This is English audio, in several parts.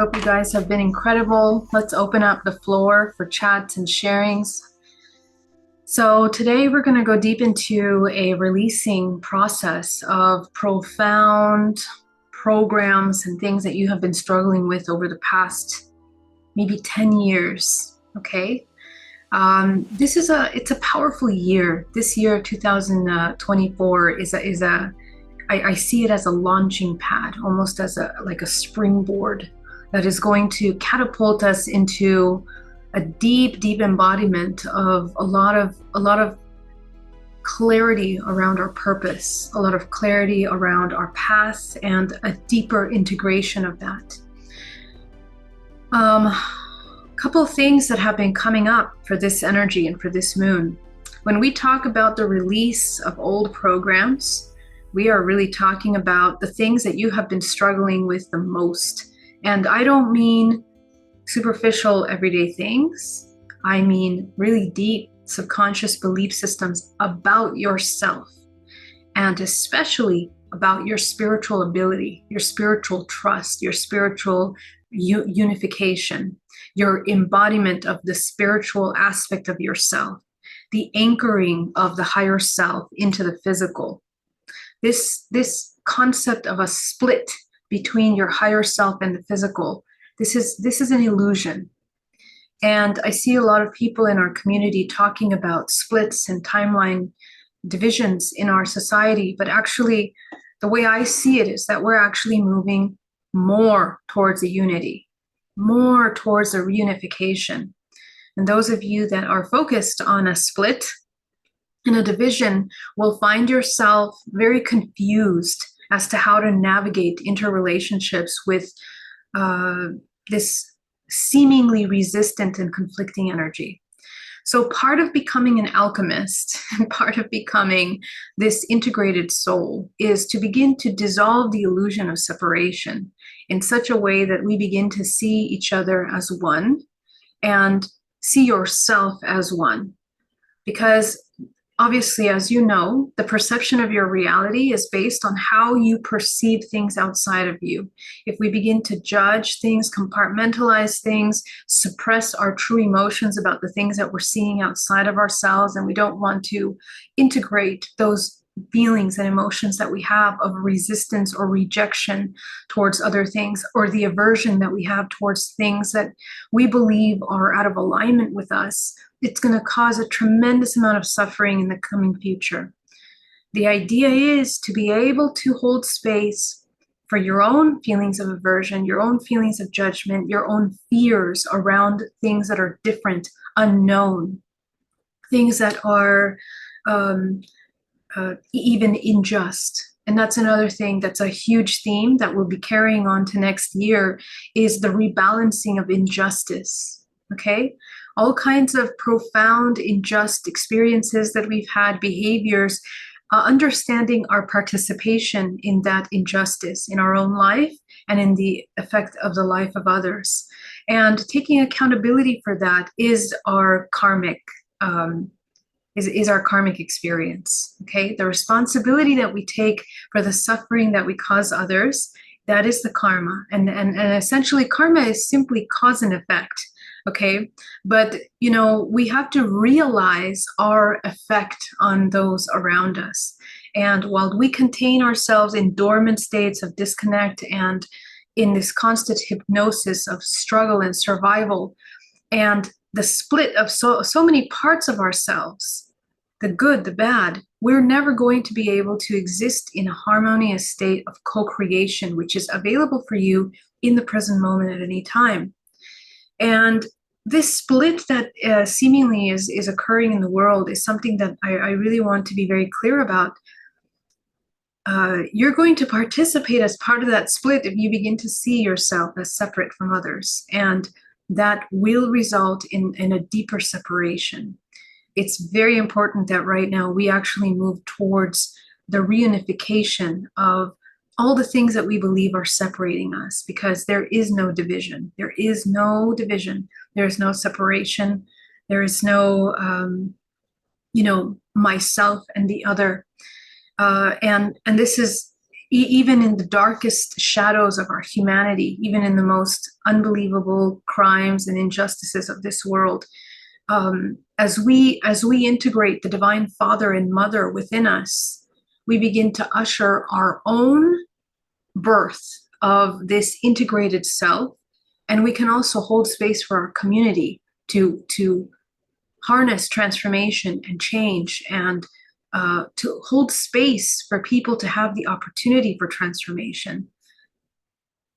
hope you guys have been incredible. Let's open up the floor for chats and sharings. So today we're going to go deep into a releasing process of profound programs and things that you have been struggling with over the past maybe 10 years. Okay. It's a powerful year. This year, 2024 I see it as a launching pad, almost as like a springboard that is going to catapult us into a deep embodiment of a lot of clarity around our purpose, a lot of clarity around our path, and a deeper integration of that. A couple of things that have been coming up for this energy and for this moon. When we talk about the release of old programs, we are really talking about the things that you have been struggling with the most. And I don't mean superficial everyday things. I mean really deep subconscious belief systems about yourself, and especially about your spiritual ability, your spiritual trust, your spiritual unification, your embodiment of the spiritual aspect of yourself, the anchoring of the higher self into the physical. This concept of a split between your higher self and the physical, this is an illusion. And I see a lot of people in our community talking about splits and timeline divisions in our society, but actually the way I see it is that we're actually moving more towards a unity, more towards a reunification. And those of you that are focused on a split and a division will find yourself very confused as to how to navigate interrelationships with this seemingly resistant and conflicting energy. So part of becoming an alchemist and part of becoming this integrated soul is to begin to dissolve the illusion of separation in such a way that we begin to see each other as one and see yourself as one. Because obviously, as you know, the perception of your reality is based on how you perceive things outside of you. If we begin to judge things, compartmentalize things, suppress our true emotions about the things that we're seeing outside of ourselves, and we don't want to integrate those feelings and emotions that we have of resistance or rejection towards other things, or the aversion that we have towards things that we believe are out of alignment with us, it's going to cause a tremendous amount of suffering in the coming future. The idea is to be able to hold space for your own feelings of aversion, your own feelings of judgment, your own fears around things that are different, unknown, things that are even unjust. And that's another thing that's a huge theme that we'll be carrying on to next year, is the rebalancing of injustice. Okay? All kinds of profound, unjust experiences that we've had, behaviors, understanding our participation in that injustice in our own life and in the effect of the life of others. And taking accountability for that is our karmic is our karmic experience. Okay, the responsibility that we take for the suffering that we cause others, that is the karma. And essentially karma is simply cause and effect. Okay, but we have to realize our effect on those around us. And while we contain ourselves in dormant states of disconnect and in this constant hypnosis of struggle and survival, and the split of so many parts of ourselves, the good, the bad, we're never going to be able to exist in a harmonious state of co-creation, which is available for you in the present moment at any time. And this split that seemingly is occurring in the world is something that I really want to be very clear about. You're going to participate as part of that split if you begin to see yourself as separate from others. And that will result in a deeper separation. It's very important that right now we actually move towards the reunification of all the things that we believe are separating us, because there is no division. There is no division. There is no separation. There is no, myself and the other. And this is, even in the darkest shadows of our humanity, even in the most unbelievable crimes and injustices of this world, as we integrate the divine Father and Mother within us, we begin to usher our own birth of this integrated self, and we can also hold space for our community to harness transformation and change, and to hold space for people to have the opportunity for transformation.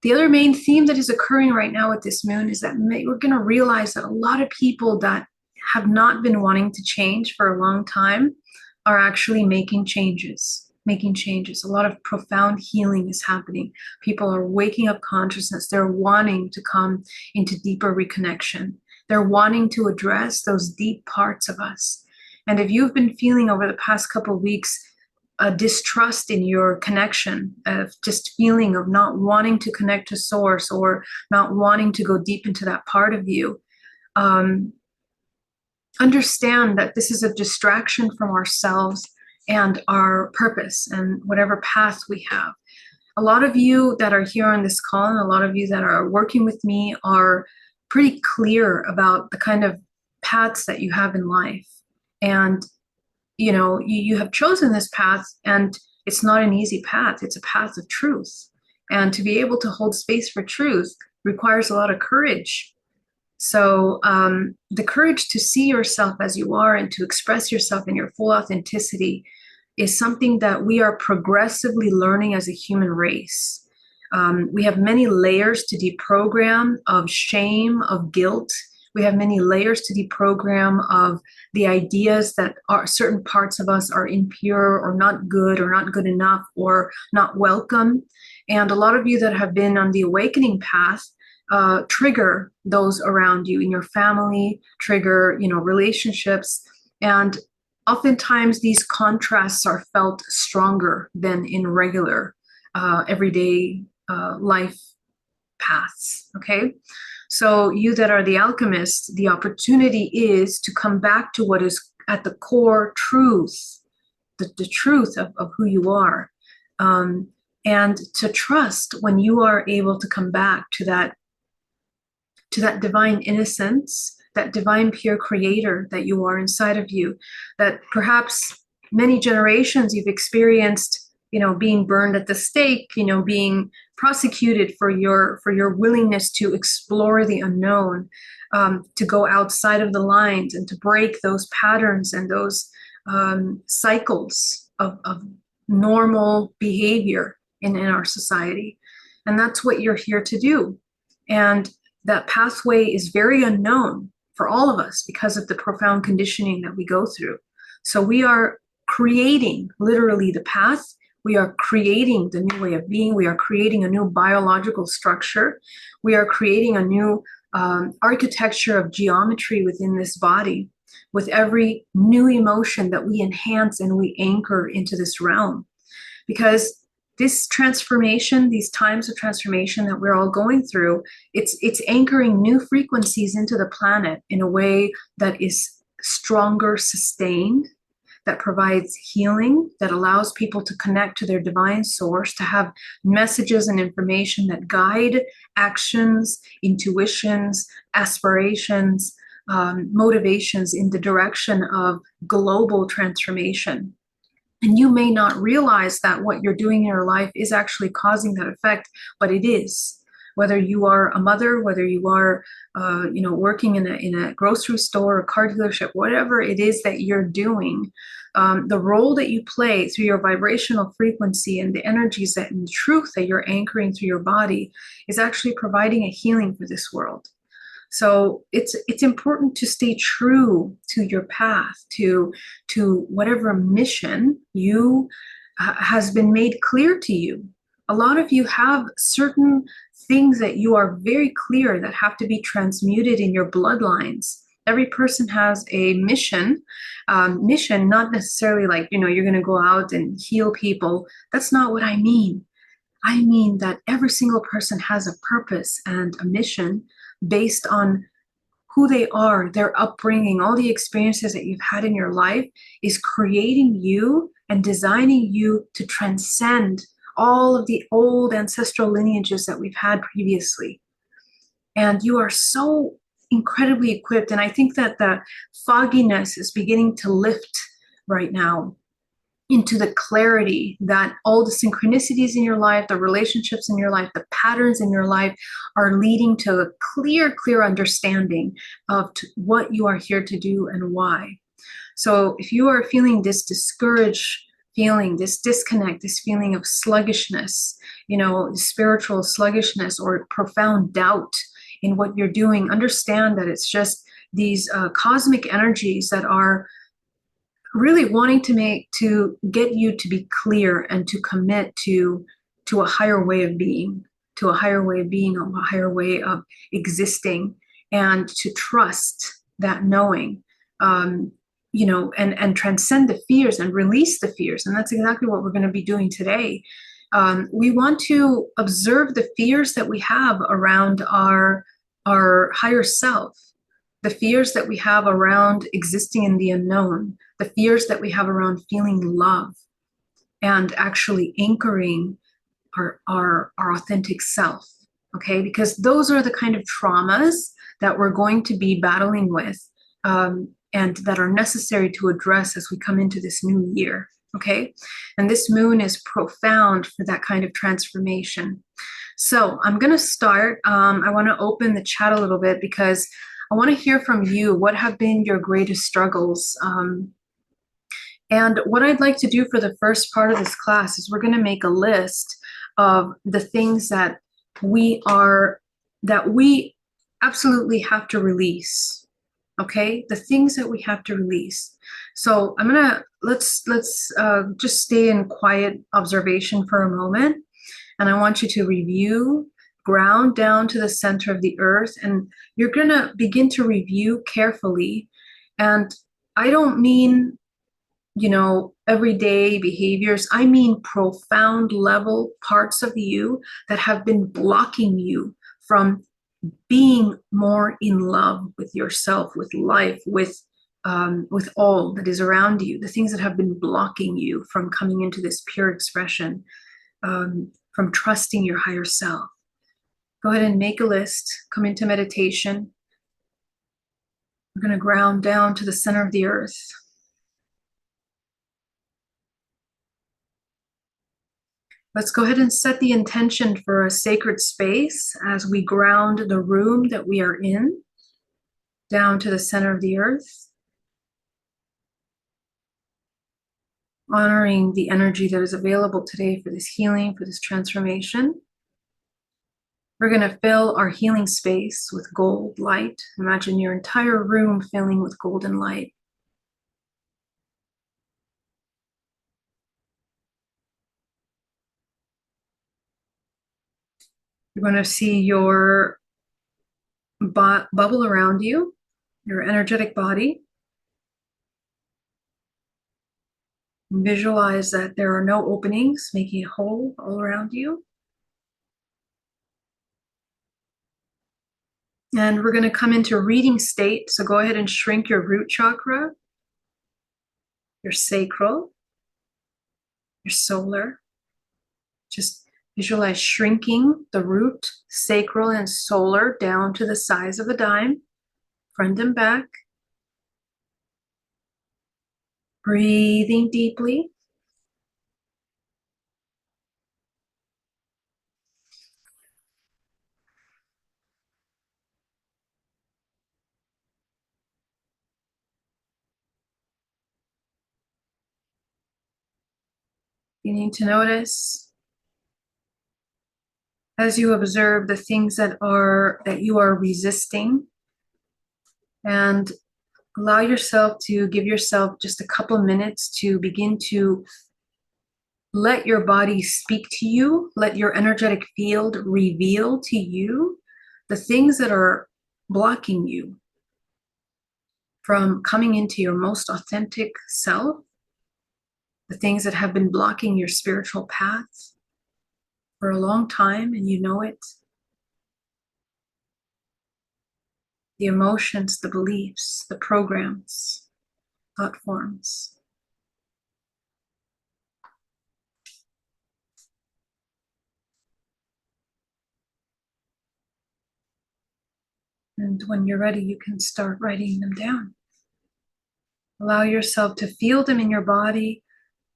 The other main theme that is occurring right now with this moon is that we're going to realize that a lot of people that have not been wanting to change for a long time are actually making changes. A lot of profound healing is happening. People are waking up consciousness. They're wanting to come into deeper reconnection. They're wanting to address those deep parts of us. And if you've been feeling over the past couple of weeks a distrust in your connection, of just feeling of not wanting to connect to source, or not wanting to go deep into that part of you, understand that this is a distraction from ourselves and our purpose and whatever path we have. A lot of you that are here on this call, and a lot of you that are working with me, are pretty clear about the kind of paths that you have in life. And you have chosen this path, and it's not an easy path. It's a path of truth. And to be able to hold space for truth requires a lot of courage. So the courage to see yourself as you are and to express yourself in your full authenticity is something that we are progressively learning as a human race. We have many layers to deprogram of shame, of guilt. We have many layers to deprogram of the ideas that certain parts of us are impure or not good enough or not welcome. And a lot of you that have been on the awakening path trigger those around you in your family, trigger, relationships. And oftentimes these contrasts are felt stronger than in regular everyday life paths. Okay. So you that are the alchemists, the opportunity is to come back to what is at the core truth, the truth of who you are. And to trust when you are able to come back to that divine innocence, that divine pure creator that you are inside of you, that perhaps many generations you've experienced, being burned at the stake, being prosecuted for your willingness to explore the unknown, to go outside of the lines and to break those patterns and those cycles of normal behavior in our society. And that's what you're here to do. And that pathway is very unknown for all of us because of the profound conditioning that we go through. So we are creating literally the path. We are creating the new way of being. We are creating a new biological structure. We are creating a new architecture of geometry within this body with every new emotion that we enhance and we anchor into this realm. Because this transformation, these times of transformation that we're all going through, it's anchoring new frequencies into the planet in a way that is stronger, sustained, that provides healing, that allows people to connect to their divine source, to have messages and information that guide actions, intuitions, aspirations, motivations in the direction of global transformation. And you may not realize that what you're doing in your life is actually causing that effect, but it is. Whether you are a mother, whether you are, working in a grocery store, a car dealership, whatever it is that you're doing, the role that you play through your vibrational frequency and the energies and the truth that you're anchoring through your body is actually providing a healing for this world. So it's important to stay true to your path, to whatever mission you has been made clear to you. A lot of you have certain things that you are very clear that have to be transmuted in your bloodlines. Every person has a mission, not necessarily like, you're going to go out and heal people. That's not what I mean. I mean that every single person has a purpose and a mission based on who they are, their upbringing, all the experiences that you've had in your life is creating you and designing you to transcend all of the old ancestral lineages that we've had previously. And you are so incredibly equipped. And I think that the fogginess is beginning to lift right now into the clarity that all the synchronicities in your life, the relationships in your life, the patterns in your life are leading to a clear understanding of what you are here to do and why. So if you are feeling this discouraged feeling, this disconnect, this feeling of sluggishness, spiritual sluggishness or profound doubt in what you're doing, understand that it's just these cosmic energies that are really wanting to get you to be clear and to commit to a higher way of being, a higher way of existing, and to trust that knowing, and transcend the fears and release the fears. And that's exactly what we're going to be doing today. We want to observe the fears that we have around our higher self, the fears that we have around existing in the unknown, the fears that we have around feeling love and actually anchoring our authentic self, okay? Because those are the kind of traumas that we're going to be battling with, and that are necessary to address as we come into this new year, okay? And this moon is profound for that kind of transformation. So I'm going to start. I want to open the chat a little bit because I want to hear from you. What have been your greatest struggles? And what I'd like to do for the first part of this class is we're going to make a list of the things that we absolutely have to release. Okay, the things that we have to release. So I'm gonna let's just stay in quiet observation for a moment, and I want you to review, ground down to the center of the earth, and you're gonna begin to review carefully. And I don't mean, everyday behaviors. I mean profound level parts of you that have been blocking you from being more in love with yourself, with life, with all that is around you, the things that have been blocking you from coming into this pure expression, from trusting your higher self. Go ahead and make a list, come into meditation. We're going to ground down to the center of the earth. Let's go ahead and set the intention for a sacred space as we ground the room that we are in down to the center of the earth, honoring the energy that is available today for this healing, for this transformation. We're going to fill our healing space with gold light. Imagine your entire room filling with golden light. You're going to see your bubble around you, your energetic body. Visualize that there are no openings, making a hole all around you. And we're going to come into reading state. So go ahead and shrink your root chakra, your sacral, your solar. Just visualize shrinking the root, sacral, and solar down to the size of a dime, front and back. Breathing deeply. You need to notice as you observe the things that you are resisting, and allow yourself to give yourself just a couple minutes to begin to let your body speak to you, let your energetic field reveal to you the things that are blocking you from coming into your most authentic self, the things that have been blocking your spiritual path for a long time, and you know it. The emotions, the beliefs, the programs, thought forms. And when you're ready, you can start writing them down. Allow yourself to feel them in your body,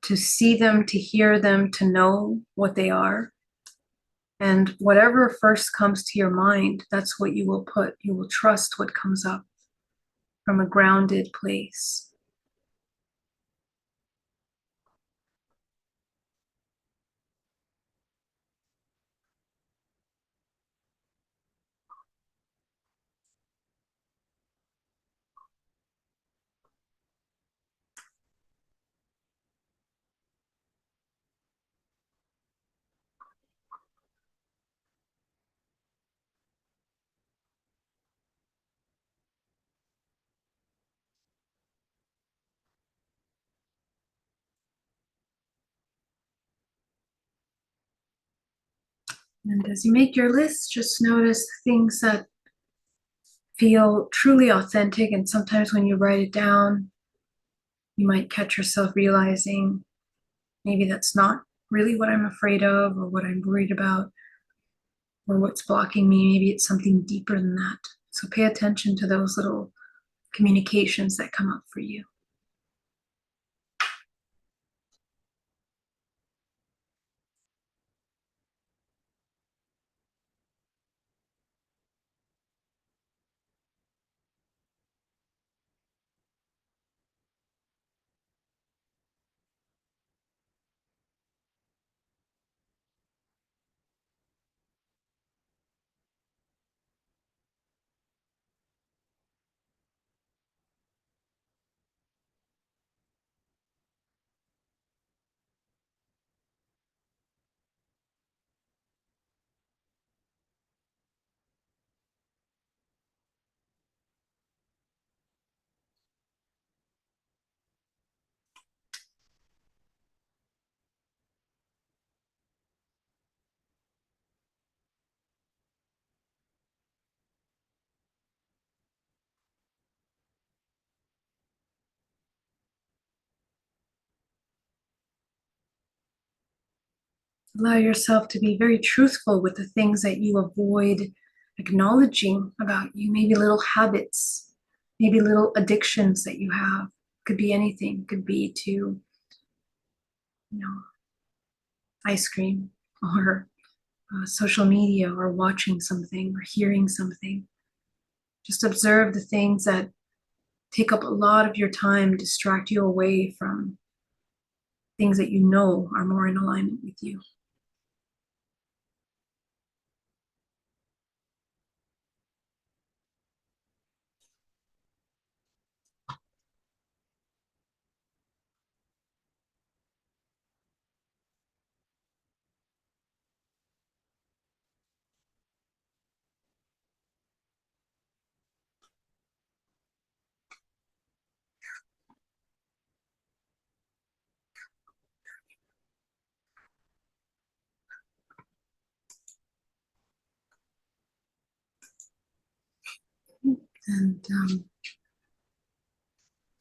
to see them, to hear them, to know what they are. And whatever first comes to your mind, that's what you will put. You will trust what comes up from a grounded place. And as you make your list, just notice things that feel truly authentic. And sometimes when you write it down, you might catch yourself realizing maybe that's not really what I'm afraid of or what I'm worried about or what's blocking me. Maybe it's something deeper than that. So pay attention to those little communications that come up for you. Allow yourself to be very truthful with the things that you avoid acknowledging about you, maybe little habits, maybe little addictions that you have. Could be anything, could be to, ice cream or social media or watching something or hearing something. Just observe the things that take up a lot of your time, distract you away from things that you know are more in alignment with you. And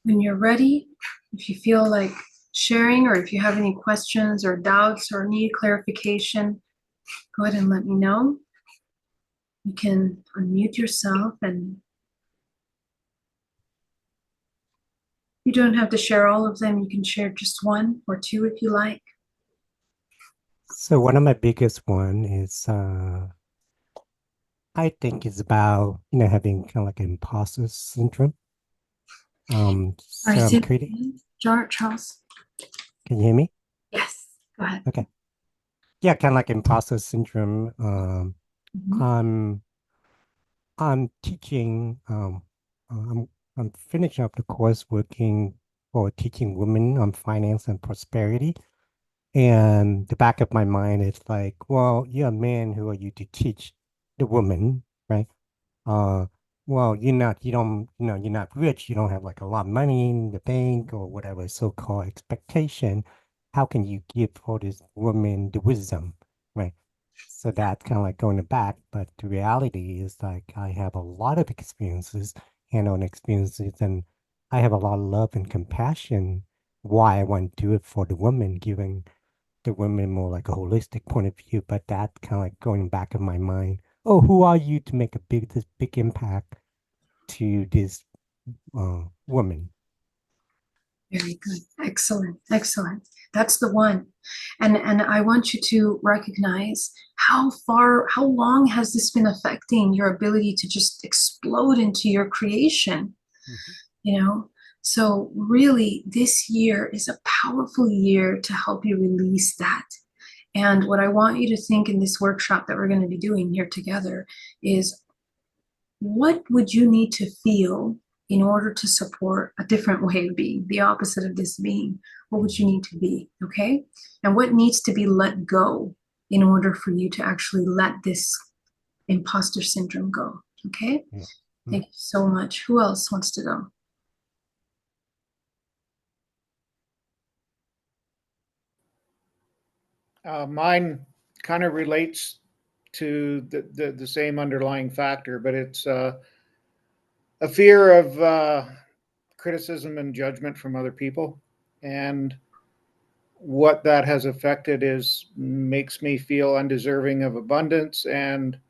when you're ready, if you feel like sharing or if you have any questions or doubts or need clarification, go ahead and let me know. You can unmute yourself and you don't have to share all of them. You can share just one or two if you like. So one of my biggest one is I think it's about having kind of like imposter syndrome. Sorry, So I'm say creating. Charles. Can you hear me? Yes, go ahead. Okay. Yeah, kind of like imposter syndrome. Mhm. I'm I'm teaching. I'm finishing up the course working for teaching women on finance and prosperity. And the back of my mind is like, well, you're a man. Who are you to teach the woman, right? uh well, you're not rich, you don't have like a lot of money in the bank or whatever so-called expectation. How can you give all this woman the wisdom, right? So that's kind of like going back, but the reality is like I have a lot of experiences, hand-on experiences, and I have a lot of love and compassion why I want to do it for the woman, giving the women more like a holistic point of view. But that kind of like going back in my mind, oh, who are you to make this big impact to this woman? Very good. Excellent. Excellent. That's the one. And I want you to recognize how long has this been affecting your ability to just explode into your creation, Mhm. you know? So really, this year is a powerful year to help you release that. And what I want you to think in this workshop that we're going to be doing here together is, what would you need to feel in order to support a different way of being, the opposite of this being? What would you need to be? Okay. And what needs to be let go in order for you to actually let this imposter syndrome go? Okay. Yeah. Mm. Thank you so much. Who else wants to go? Mine kind of relates to the same underlying factor, but it's a fear of criticism and judgment from other people. And what that has affected is makes me feel undeserving of abundance. And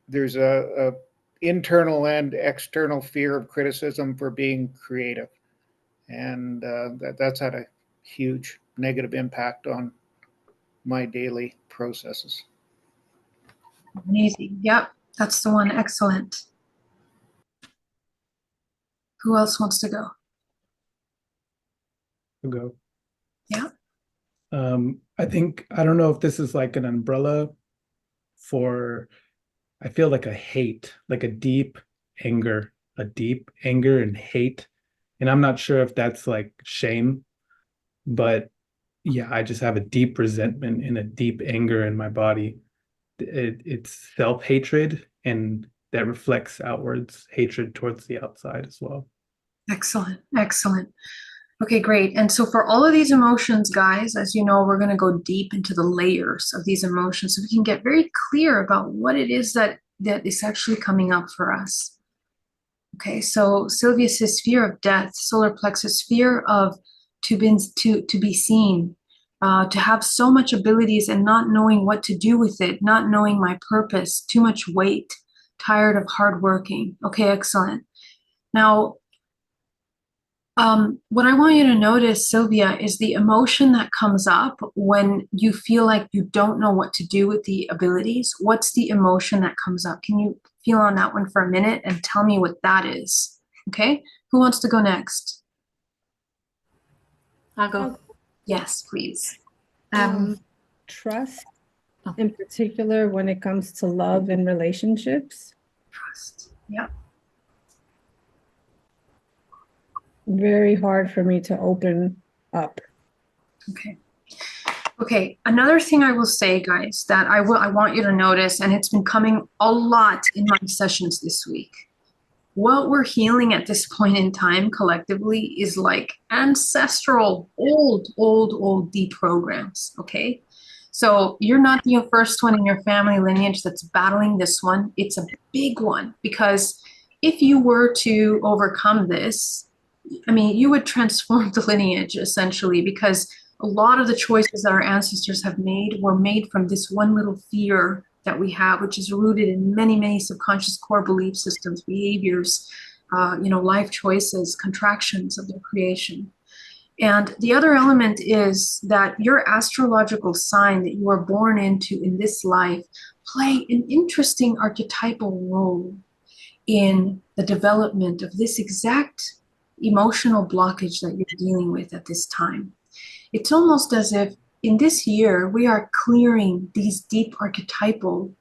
there's a internal and external fear of criticism for being creative. And that's had a huge negative impact on my daily processes. Amazing. Yep. That's the one. Excellent. Who else wants to go? I'll go. Yeah. I think, I don't know if this is like an umbrella for, I feel like a hate, like a deep anger and hate. And I'm not sure if that's like shame, but yeah, I just have a deep resentment and a deep anger in my body. It's self-hatred, and that reflects outwards hatred towards the outside as well. Excellent. Excellent. Okay, great. And so for all of these emotions, guys, as you know, we're going to go deep into the layers of these emotions so we can get very clear about what it is that is actually coming up for us. Okay, so Sylvia says fear of death, solar plexus, fear of to be seen, to have so much abilities and not knowing what to do with it, not knowing my purpose, too much weight, tired of hard working. Okay, excellent. Now, what I want you to notice, Sylvia, is the emotion that comes up when you feel like you don't know what to do with the abilities. What's the emotion that comes up? Can you feel on that one for a minute and tell me what that is? Okay, who wants to go next? I'll go. Yes, please. Trust, in particular, when it comes to love and relationships. Trust. Yeah. Very hard for me to open up. Okay. Okay, another thing I will say, guys, that I want you to notice, and it's been coming a lot in my sessions this week. What we're healing at this point in time collectively is like ancestral, old deep programs, okay? So you're not the first one in your family lineage that's battling this one. It's a big one, because if you were to overcome this, I mean, you would transform the lineage essentially, because a lot of the choices that our ancestors have made were made from this one little fear that we have, which is rooted in many subconscious core belief systems, behaviors, life choices, contractions of their creation. And the other element is that your astrological sign that you are born into in this life play an interesting archetypal role in the development of this exact emotional blockage that you're dealing with at this time. It's almost as if in this year we are clearing these deep archetypal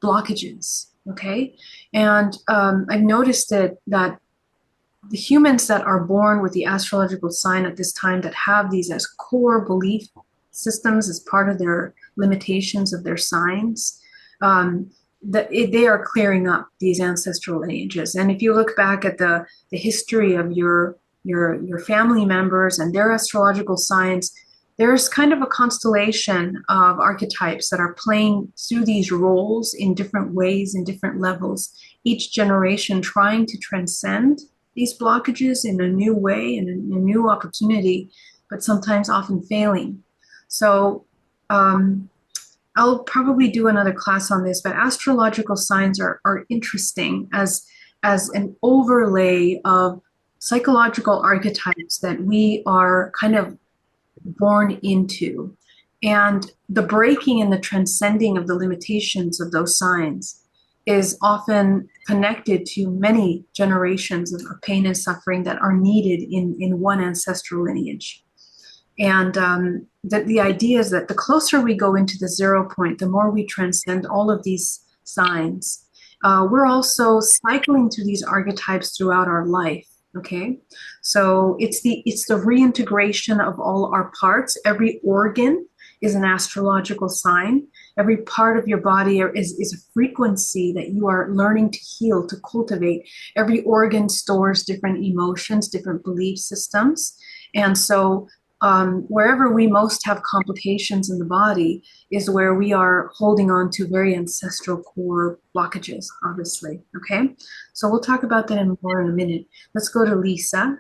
blockages, okay? And I've noticed that the humans that are born with the astrological sign at this time that have these as core belief systems as part of their limitations of their signs, they are clearing up these ancestral lineages. And if you look back at the history of your family members and their astrological signs, there's kind of a constellation of archetypes that are playing through these roles in different ways, in different levels, each generation trying to transcend these blockages in a new way and a new opportunity, but sometimes often failing. So I'll probably do another class on this, but astrological signs are interesting as an overlay of psychological archetypes that we are kind of born into. And the breaking and the transcending of the limitations of those signs is often connected to many generations of pain and suffering that are needed in one ancestral lineage. And the idea is that the closer we go into the 0 point, the more we transcend all of these signs. We're also cycling through these archetypes throughout our life. Okay, so it's the reintegration of all our parts. Every organ is an astrological sign. Every part of your body is a frequency that you are learning to heal, to cultivate. Every organ stores different emotions, different belief systems. And so wherever we most have complications in the body is where we are holding on to very ancestral core blockages, obviously. Okay, so we'll talk about that more in a minute. Let's go to Lisa.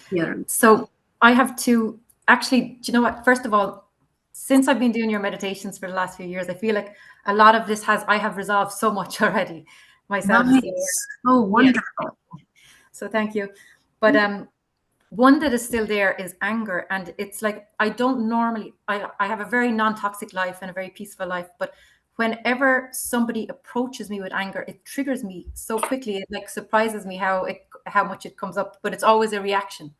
Yeah. So I have to actually, do you know what? First of all, since I've been doing your meditations for the last few years, I feel like a lot of this I have resolved so much already myself. Nice. Oh, wonderful. Yeah. So thank you. But one that is still there is anger. And it's like, I don't normally, I have a very non-toxic life and a very peaceful life. But whenever somebody approaches me with anger, it triggers me so quickly. It like surprises me how much it comes up, but it's always a reaction.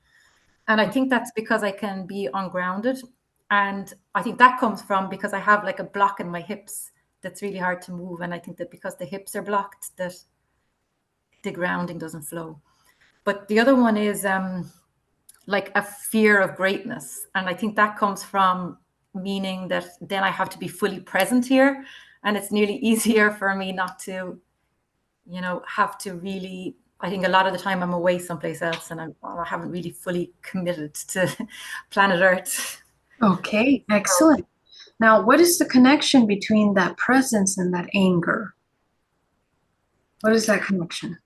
And I think that's because I can be ungrounded. And I think that comes from because I have like a block in my hips that's really hard to move. And I think that because the hips are blocked, that the grounding doesn't flow. But the other one is like a fear of greatness. And I think that comes from meaning that then I have to be fully present here. And it's nearly easier for me not to, have to really, I think a lot of the time I'm away someplace else and I haven't really fully committed to planet Earth. Okay, excellent. Now, what is the connection between that presence and that anger? What is that connection?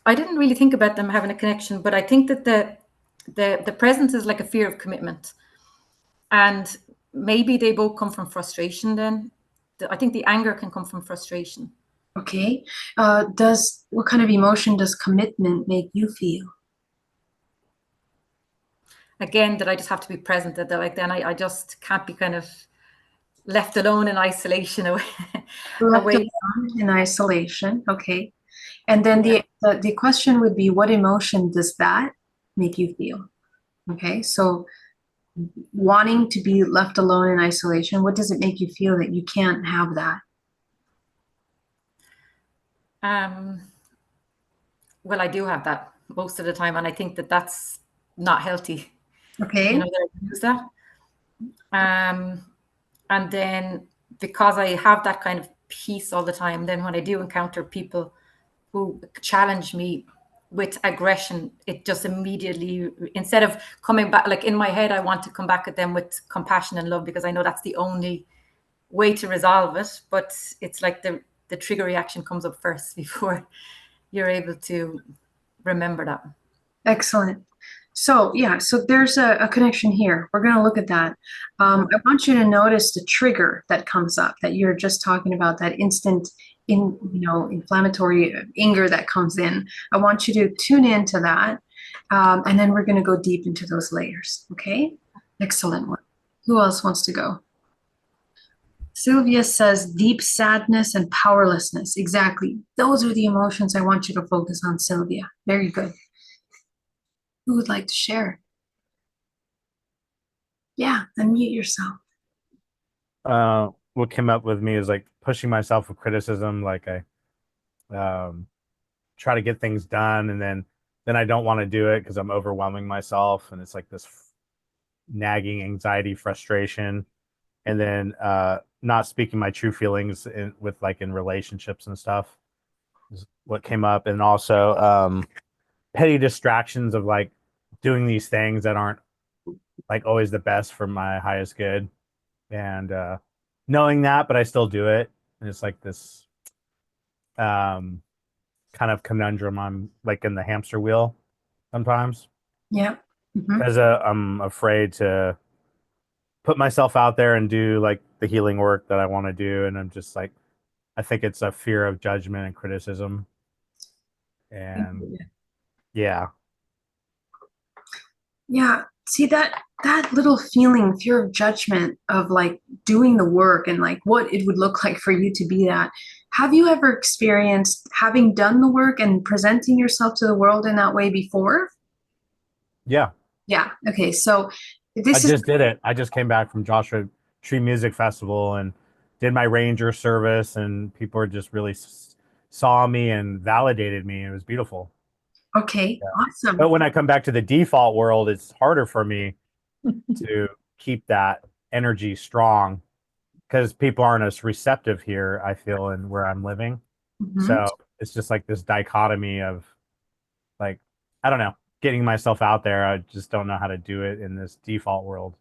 I didn't really think about them having a connection, but I think that the presence is like a fear of commitment. And maybe they both come from frustration then. I think the anger can come from frustration. Okay. What kind of emotion does commitment make you feel? Again, that I just have to be present, that like then I just can't be kind of left alone in isolation away. Alone in isolation. Okay. And then the question would be, what emotion does that make you feel? Okay. So wanting to be left alone in isolation, what does it make you feel that you can't have that? Well, I do have that most of the time, and I think that that's not healthy. Okay. That I use that. And then because I have that kind of peace all the time, then when I do encounter people who challenge me with aggression, it just immediately, instead of coming back, like in my head, I want to come back at them with compassion and love because I know that's the only way to resolve it. But it's like the trigger reaction comes up first before you're able to remember that. Excellent. So yeah, so there's a connection here. We're going to look at that. I want you to notice the trigger that comes up that you're just talking about, that instant inflammatory anger that comes in. I want you to tune into that. And then we're going to go deep into those layers. Okay. Excellent one. Who else wants to go? Sylvia says deep sadness and powerlessness. Exactly. Those are the emotions I want you to focus on, Sylvia. Very good. Who would like to share? Yeah, unmute yourself. What came up with me is like pushing myself with criticism. Like I try to get things done, and then I don't want to do it because I'm overwhelming myself, and it's like this nagging anxiety, frustration, and then not speaking my true feelings in relationships and stuff is what came up, and also petty distractions of like doing these things that aren't like always the best for my highest good, and knowing that, but I still do it, and it's like this kind of conundrum. I'm like in the hamster wheel sometimes. Yeah. Because I'm afraid to put myself out there and do like the healing work that I want to do. And I'm just like, I think it's a fear of judgment and criticism. And yeah. Yeah. See that little feeling, fear of judgment of like doing the work and like what it would look like for you to be that. Have you ever experienced having done the work and presenting yourself to the world in that way before? Yeah. Yeah. Okay. So I this is just did it. I just came back from Joshua Tree Music Festival and did my ranger service, and people are just really saw me and validated me. It was beautiful. okay. Yeah. Awesome. But when I come back to the default world, it's harder for me to keep that energy strong because people aren't as receptive here, I feel, in where I'm living. Mhm. So it's just like this dichotomy of like, I don't know, getting myself out there. I just don't know how to do it in this default world.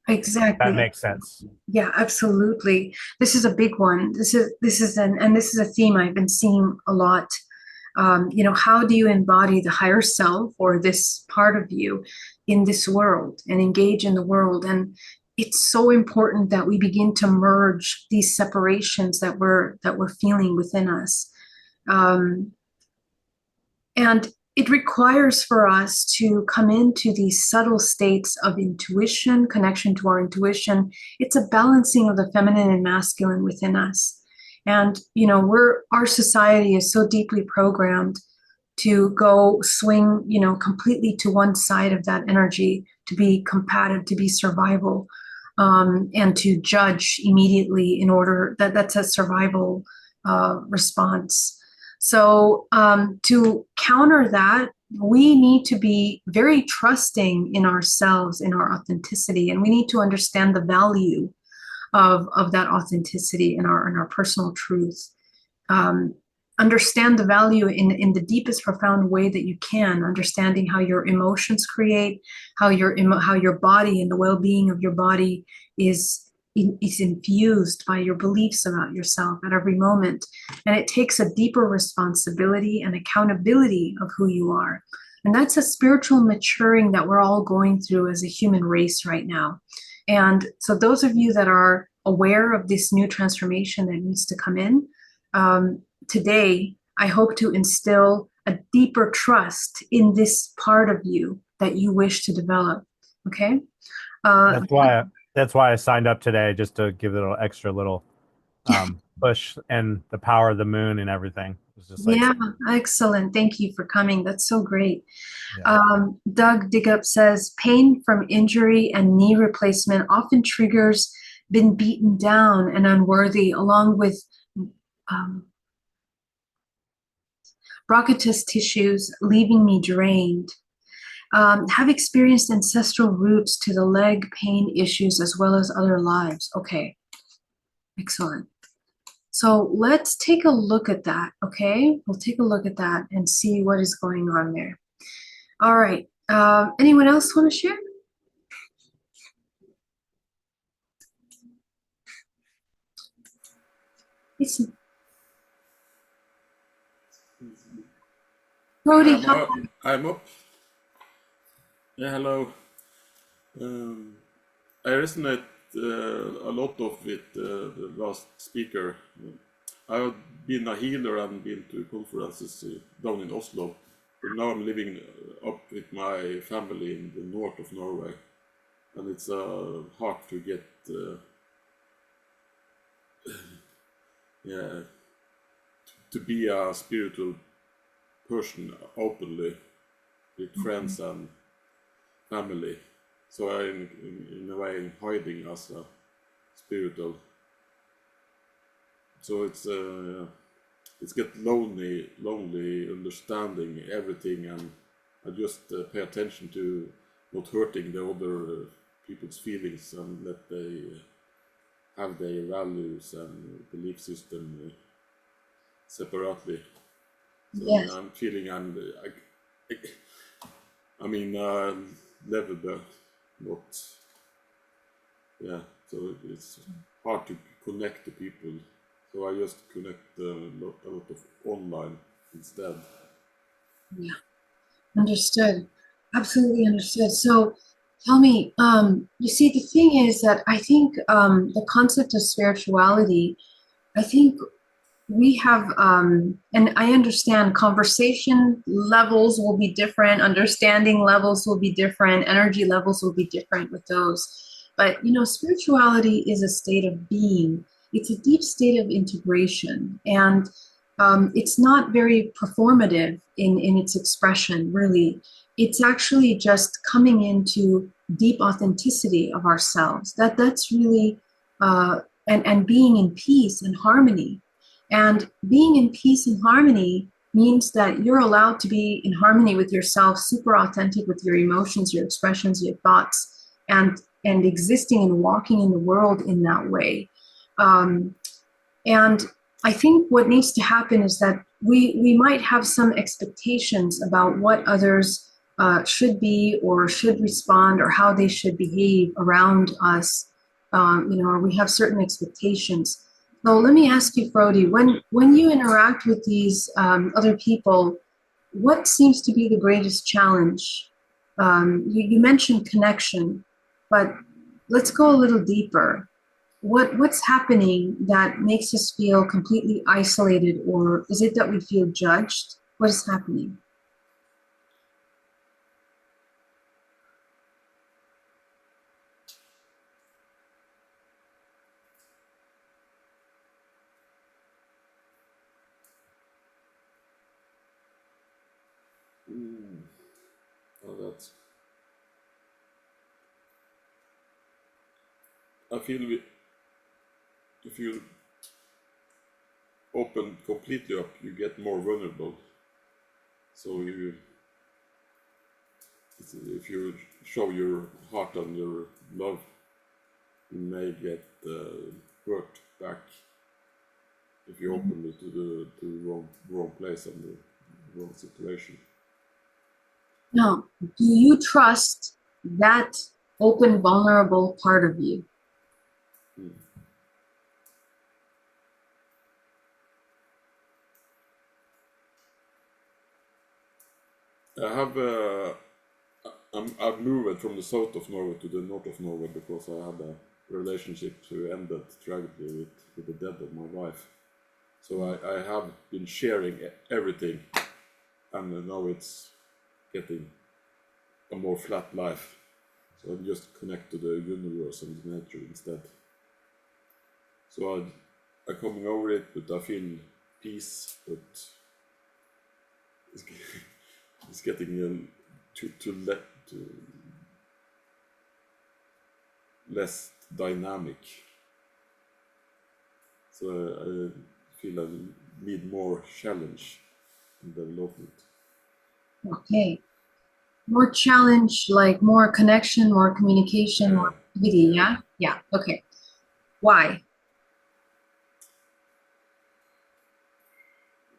Exactly. That makes sense. Yeah, absolutely. This is a big one. This is a theme I've been seeing a lot. You know, how do you embody the higher self or this part of you in this world and engage in the world? And it's so important that we begin to merge these separations that we're feeling within us. And it requires for us to come into these subtle states of intuition, connection to our intuition. It's a balancing of the feminine and masculine within us. And, you know, our society is so deeply programmed to go swing, you know, completely to one side of that energy, to be combative, to be survival, and to judge immediately in order that's a survival response. So to counter that, we need to be very trusting in ourselves, in our authenticity, and we need to understand the value of that authenticity in our personal truth. Understand the value in the deepest profound way that you can, understanding how your emotions create, how your body and the well-being of your body is infused by your beliefs about yourself at every moment. And it takes a deeper responsibility and accountability of who you are. And that's a spiritual maturing that we're all going through as a human race right now. And so those of you that are aware of this new transformation that needs to come in, today, I hope to instill a deeper trust in this part of you that you wish to develop. Okay. That's why I signed up today, just to give it an extra little push, and the power of the moon and everything. It's just like, yeah, excellent. Thank you for coming. That's so great. yeah. Doug Digup says pain from injury and knee replacement often triggers been beaten down and unworthy, along with bronchitis tissues, leaving me drained. Have experienced ancestral roots to the leg pain issues as well as other lives. Okay, excellent. So let's take a look at that, okay? We'll take a look at that and see what is going on there. All right, anyone else want to share? Listen. Brody, I'm up. Yeah, hello. I resonate a lot of with the last speaker. I've been a healer and been to conferences down in Oslo, but now I'm living up with my family in the north of Norway, and it's hard to get yeah, to be a spiritual person openly with friends and family. So I'm in a way hiding as a spiritual. So it's get lonely understanding everything, and I just pay attention to not hurting the other people's feelings and let they have their values and belief system separately. So yes. I'm feeling level not, yeah, so it's hard to connect to people, so I just connect a lot of online instead. Yeah, understood. Absolutely understood. So Tell me, you see, the thing is that I think the concept of spirituality, I think we have, and I understand conversation levels will be different, understanding levels will be different, energy levels will be different with those. But, you know, spirituality is a state of being. It's a deep state of integration. And it's not very performative in its expression, really. It's actually just coming into deep authenticity of ourselves. That's really, and being in peace and harmony. And being in peace and harmony means that you're allowed to be in harmony with yourself, super authentic with your emotions, your expressions, your thoughts, and existing and walking in the world in that way. And I think what needs to happen is that we might have some expectations about what others should be or should respond or how they should behave around us, you know, or we have certain expectations. So let me ask you, Frody, when you interact with these other people, what seems to be the greatest challenge? You mentioned connection, but let's go a little deeper. What's happening that makes us feel completely isolated, or is it that we feel judged? What is happening? Oh, that's. I feel if you open completely up, you get more vulnerable. So if you show your heart and your love, you may get hurt back if you open it to the wrong place and the wrong situation. Now, do you trust that open, vulnerable part of you? I've moved from the south of Norway to the north of Norway because I had a relationship who ended tragically with the death of my wife. So I have been sharing everything, and now it's getting a more flat life. So I just connect to the universe and nature instead. So I'm coming over it, but I feel peace, but it's getting less dynamic. So I feel I need more challenge in development. Okay. More challenge, like more connection, more communication, more activity, yeah? Yeah, okay. Why?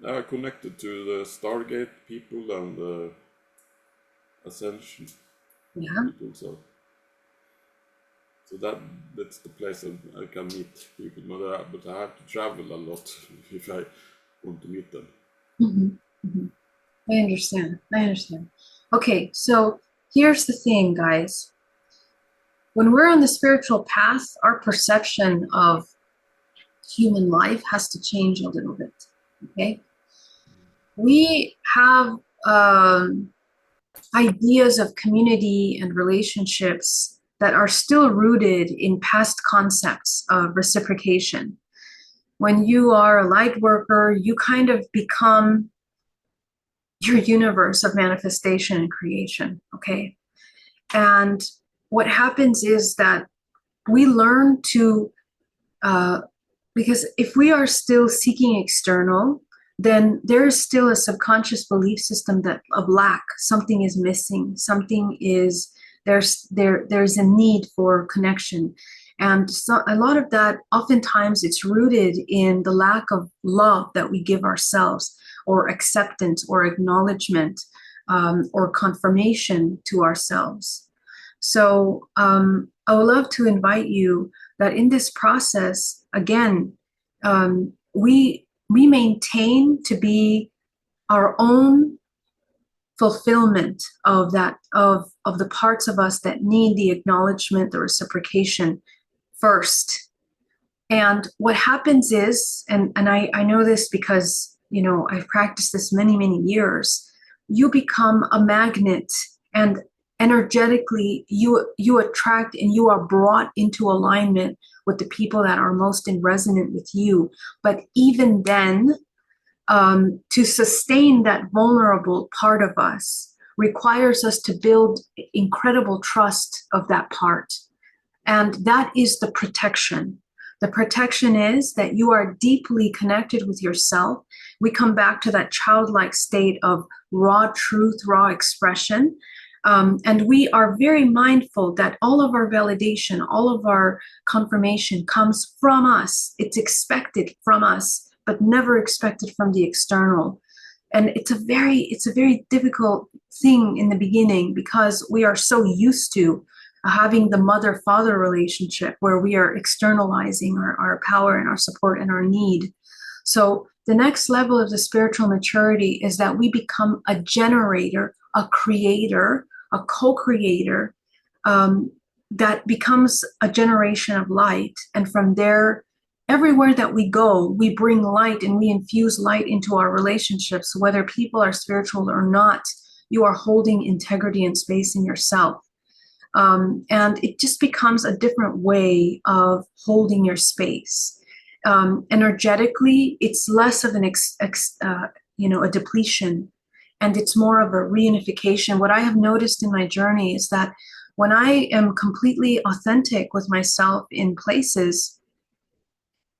I connected to the Stargate people and the Ascension people, so that's the place I can meet people, but I have to travel a lot if I want to meet them. I understand. Okay, so here's the thing, guys. When we're on the spiritual path, our perception of human life has to change a little bit, okay? We have ideas of community and relationships that are still rooted in past concepts of reciprocation. When you are a light worker, you kind of become your universe of manifestation and creation, okay? And what happens is that we learn to, because if we are still seeking external, then there is still a subconscious belief system that of lack, something is missing, there's a need for connection. And so a lot of that, oftentimes it's rooted in the lack of love that we give ourselves, or acceptance, or acknowledgement, or confirmation to ourselves. So I would love to invite you that in this process, again, we maintain to be our own fulfillment of that, of the parts of us that need the acknowledgement, the reciprocation first. And what happens is, and I know this because, you know, I've practiced this many, many years, you become a magnet, and energetically you attract and you are brought into alignment with the people that are most in resonance with you. But even then, to sustain that vulnerable part of us requires us to build incredible trust of that part. And that is the protection. The protection is that you are deeply connected with yourself. We come back to that childlike state of raw truth, raw expression. And we are very mindful that all of our validation, all of our confirmation comes from us. It's expected from us, but never expected from the external. And it's a very difficult thing in the beginning, because we are so used to having the mother-father relationship where we are externalizing our power and our support and our need. So the next level of the spiritual maturity is that we become a generator, a creator, a co-creator, that becomes a generation of light. And from there, everywhere that we go, we bring light and we infuse light into our relationships. Whether people are spiritual or not, you are holding integrity and space in yourself. And it just becomes a different way of holding your space. Energetically, it's less of an a depletion, and it's more of a reunification. What I have noticed in my journey is that when I am completely authentic with myself in places,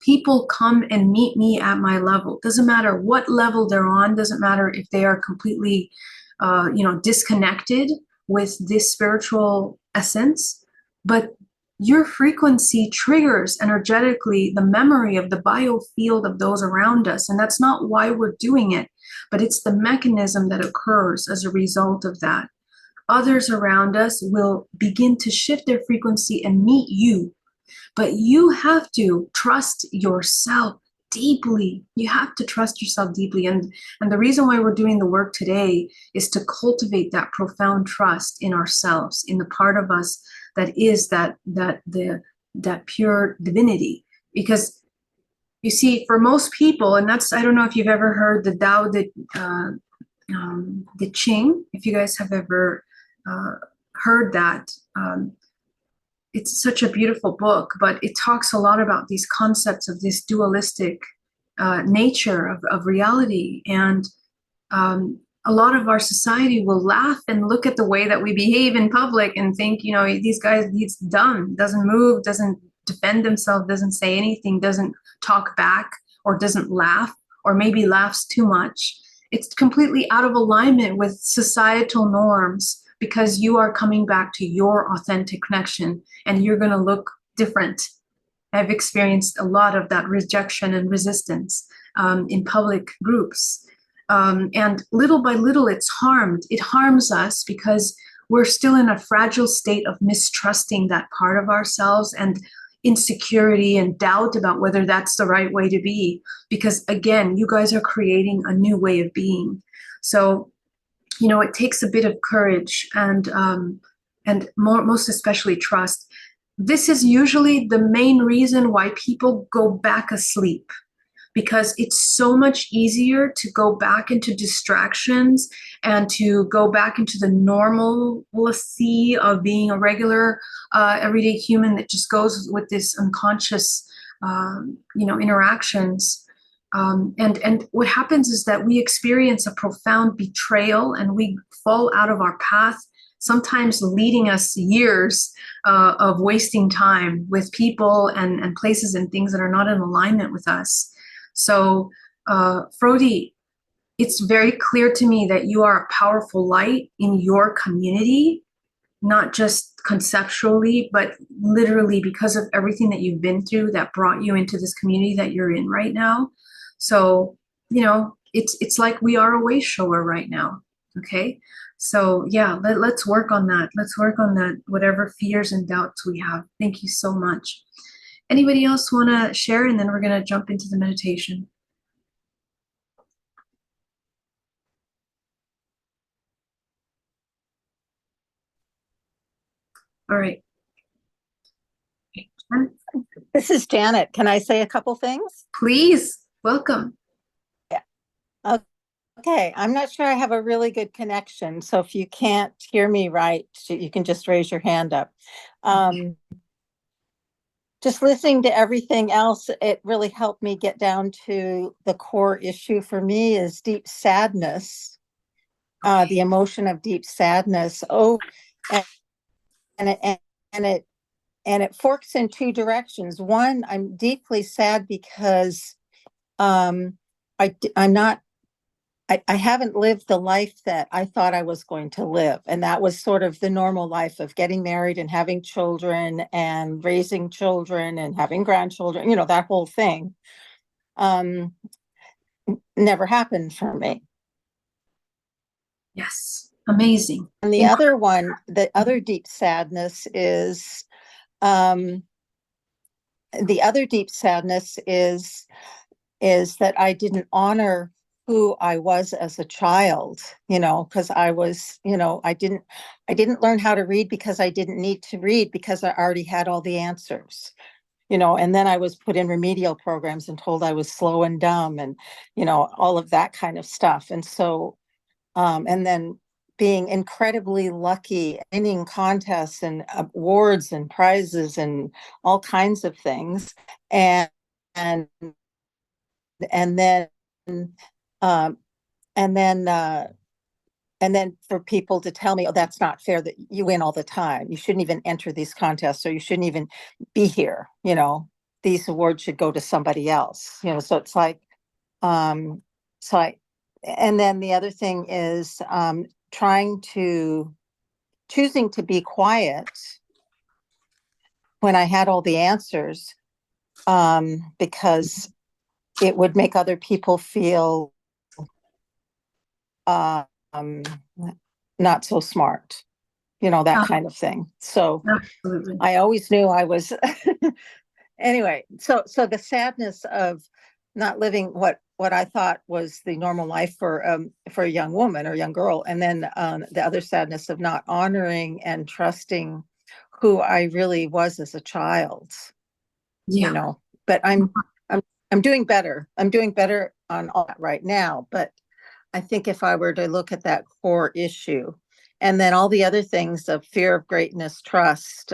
people come and meet me at my level. Doesn't matter what level they're on, doesn't matter if they are completely disconnected with this spiritual essence, but your frequency triggers energetically the memory of the biofield of those around us. And that's not why we're doing it, but it's the mechanism that occurs as a result of that. Others around us will begin to shift their frequency and meet you, but you have to trust yourself deeply. You have to trust yourself deeply. And the reason why we're doing the work today is to cultivate that profound trust in ourselves, in the part of us that is that pure divinity. Because you see, for most people, and that's, I don't know if you've ever heard the Tao De Ching, if you guys have ever heard that. It's such a beautiful book, but it talks a lot about these concepts of this dualistic nature of reality. And a lot of our society will laugh and look at the way that we behave in public and think, you know, these guys, he's dumb, doesn't move, doesn't defend himself, doesn't say anything, doesn't talk back, or doesn't laugh, or maybe laughs too much. It's completely out of alignment with societal norms, because you are coming back to your authentic connection and you're going to look different. I've experienced a lot of that rejection and resistance in public groups. And little by little, it's harmed. It harms us because we're still in a fragile state of mistrusting that part of ourselves, and insecurity and doubt about whether that's the right way to be. Because again, you guys are creating a new way of being. So, you know, it takes a bit of courage and most especially trust. This is usually the main reason why people go back asleep, because it's so much easier to go back into distractions and to go back into the normalcy of being a regular everyday human that just goes with this unconscious interactions. And what happens is that we experience a profound betrayal and we fall out of our path, sometimes leading us years of wasting time with people and places and things that are not in alignment with us. So, Frodi, it's very clear to me that you are a powerful light in your community, not just conceptually, but literally because of everything that you've been through that brought you into this community that you're in right now. So, you know, it's like we are a way shower right now. Okay. So yeah, let's work on that. Let's work on that, whatever fears and doubts we have. Thank you so much. Anybody else want to share? And then we're going to jump into the meditation. All right. This is Janet. Can I say a couple things? Please, welcome. Okay, I'm not sure I have a really good connection, so if you can't hear me right, you can just raise your hand up. Just listening to everything else, it really helped me get down to the core issue for me is deep sadness, the emotion of deep sadness. Oh, and it forks in two directions. One, I'm deeply sad because I'm not. I haven't lived the life that I thought I was going to live. And that was sort of the normal life of getting married and having children and raising children and having grandchildren, you know, that whole thing. Never happened for me. Yes, amazing. And the other one, the other deep sadness is, that I didn't honor who I was as a child, you know, because I was, you know, I didn't learn how to read because I didn't need to read because I already had all the answers, you know, and then I was put in remedial programs and told I was slow and dumb and, you know, all of that kind of stuff. And so, and then being incredibly lucky, winning contests and awards and prizes and all kinds of things. And then and then for people to tell me, oh, that's not fair that you win all the time. You shouldn't even enter these contests, or you shouldn't even be here. You know, these awards should go to somebody else. You know, so it's like, and then the other thing is choosing to be quiet when I had all the answers, because it would make other people feel not so smart, you know, that kind of thing. So absolutely. I always knew I was anyway. So the sadness of not living what I thought was the normal life for a young woman or young girl, and then the other sadness of not honoring and trusting who I really was as a child. Yeah. You know, but I'm doing better. I'm doing better on all that right now, but I think if I were to look at that core issue and then all the other things of fear of greatness, trust,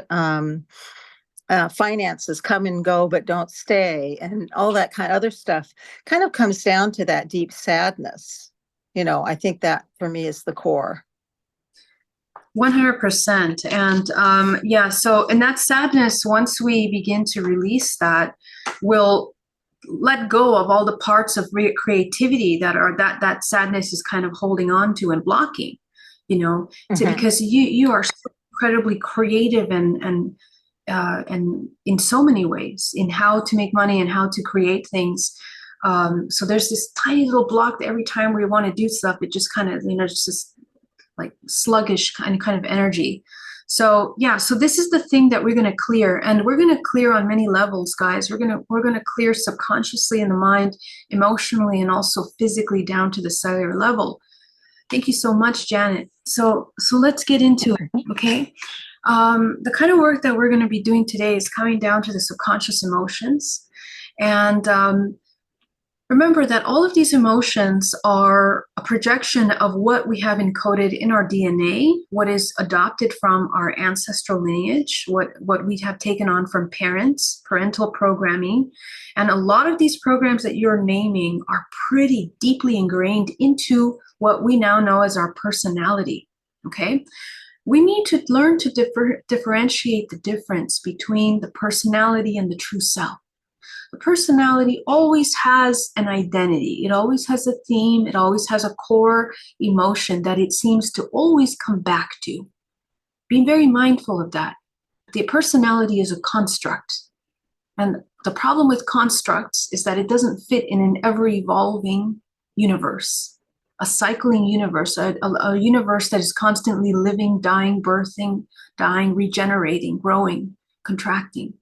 finances come and go, but don't stay, and all that kind of other stuff kind of comes down to that deep sadness. You know, I think that for me is the core. 100%. And yeah, so, and that sadness, once we begin to release that, we'll let go of all the parts of creativity that sadness is kind of holding on to and blocking, you know, because you are so incredibly creative and in so many ways in how to make money and how to create things. So there's this tiny little block that every time we want to do stuff, it just kind of, you know, it's just like sluggish kind of energy. So yeah, so this is the thing that we're going to clear, and we're going to clear on many levels, guys. We're going to clear subconsciously in the mind, emotionally, and also physically down to the cellular level. Thank you so much, Janet. So let's get into it, okay? The kind of work that we're going to be doing today is coming down to the subconscious emotions, and remember that all of these emotions are a projection of what we have encoded in our DNA, what is adopted from our ancestral lineage, what we have taken on from parents, parental programming. And a lot of these programs that you're naming are pretty deeply ingrained into what we now know as our personality, okay? We need to learn to differentiate the difference between the personality and the true self. The personality always has an identity. It always has a theme. It always has a core emotion that it seems to always come back to. Be very mindful of that. The personality is a construct. And the problem with constructs is that it doesn't fit in an ever-evolving universe, a cycling universe, a universe that is constantly living, dying, birthing, dying, regenerating, growing, contracting.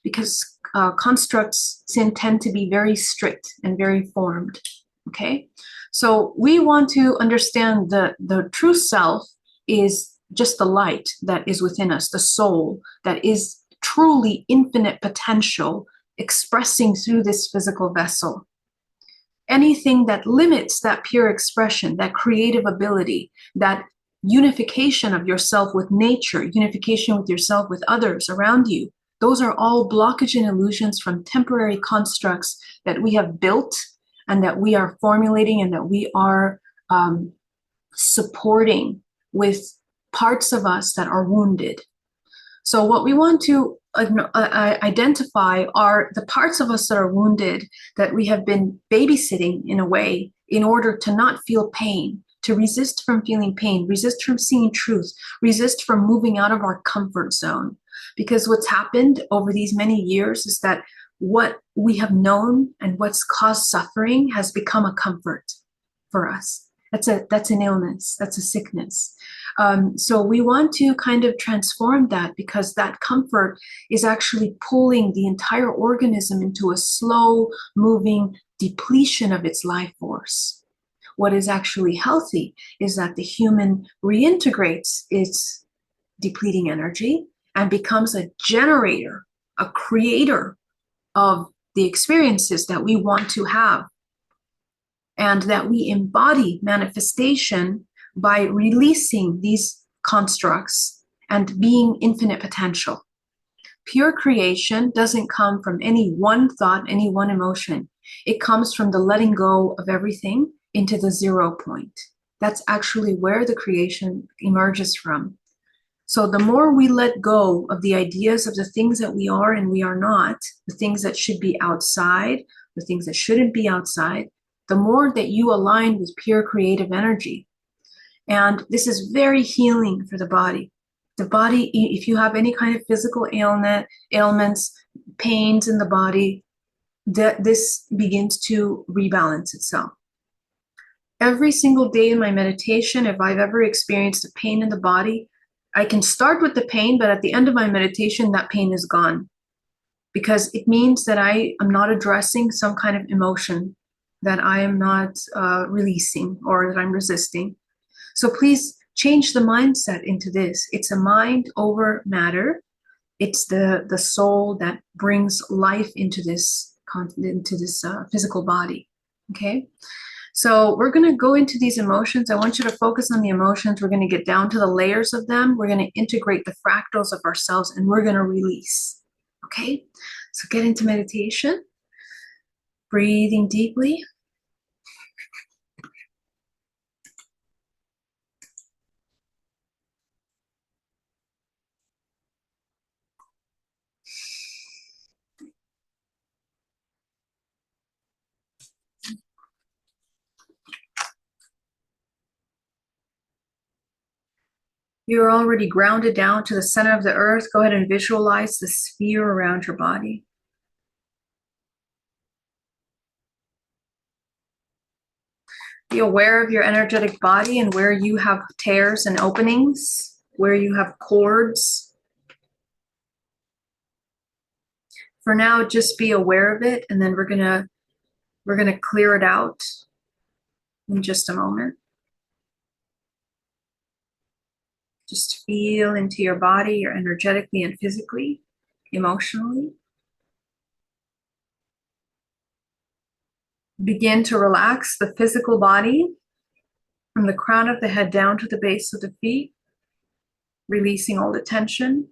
Because constructs tend to be very strict and very formed, okay? So we want to understand the true self is just the light that is within us, the soul that is truly infinite potential expressing through this physical vessel. Anything that limits that pure expression, that creative ability, that unification of yourself with nature, unification with yourself with others around you, those are all blockage and illusions from temporary constructs that we have built and that we are formulating and that we are supporting with parts of us that are wounded. So what we want to identify are the parts of us that are wounded, that we have been babysitting in a way in order to not feel pain, to resist from feeling pain, resist from seeing truth, resist from moving out of our comfort zone. Because what's happened over these many years is that what we have known and what's caused suffering has become a comfort for us. That's an illness, that's a sickness. So we want to kind of transform that, because that comfort is actually pulling the entire organism into a slow moving depletion of its life force. What is actually healthy is that the human reintegrates its depleting energy and becomes a generator, a creator of the experiences that we want to have, and that we embody manifestation by releasing these constructs and being infinite potential. Pure creation doesn't come from any one thought, any one emotion. It comes from the letting go of everything into the 0 point. That's actually where the creation emerges from. So the more we let go of the ideas of the things that we are and we are not, the things that should be outside, the things that shouldn't be outside, the more that you align with pure creative energy. And this is very healing for the body. The body, if you have any kind of physical ailments, pains in the body, this begins to rebalance itself. Every single day in my meditation, if I've ever experienced a pain in the body, I can start with the pain, but at the end of my meditation, that pain is gone. Because it means that I am not addressing some kind of emotion that I am not releasing or that I'm resisting. So please change the mindset into this. It's a mind over matter. It's the soul that brings life into this physical body. Okay? So we're going to go into these emotions. I want you to focus on the emotions. We're going to get down to the layers of them. We're going to integrate the fractals of ourselves, and we're going to release. Okay? So get into meditation. Breathing deeply. You're already grounded down to the center of the earth. Go ahead and visualize the sphere around your body. Be aware of your energetic body and where you have tears and openings, where you have cords. For now, just be aware of it, and then we're gonna clear it out in just a moment. Just feel into your body, you're energetically and physically, emotionally. Begin to relax the physical body from the crown of the head down to the base of the feet, releasing all the tension.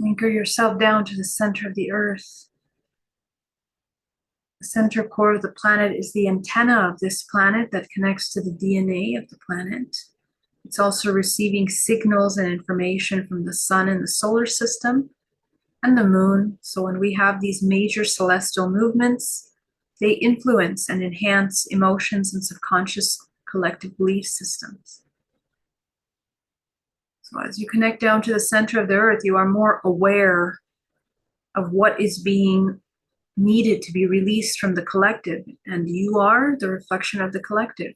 Anchor yourself down to the center of the earth. The center core of the planet is the antenna of this planet that connects to the DNA of the planet. It's also receiving signals and information from the sun and the solar system and the moon. So when we have these major celestial movements, They influence and enhance emotions and subconscious collective belief systems. So as you connect down to the center of the earth, you are more aware of what is being needed to be released from the collective, and you are the reflection of the collective.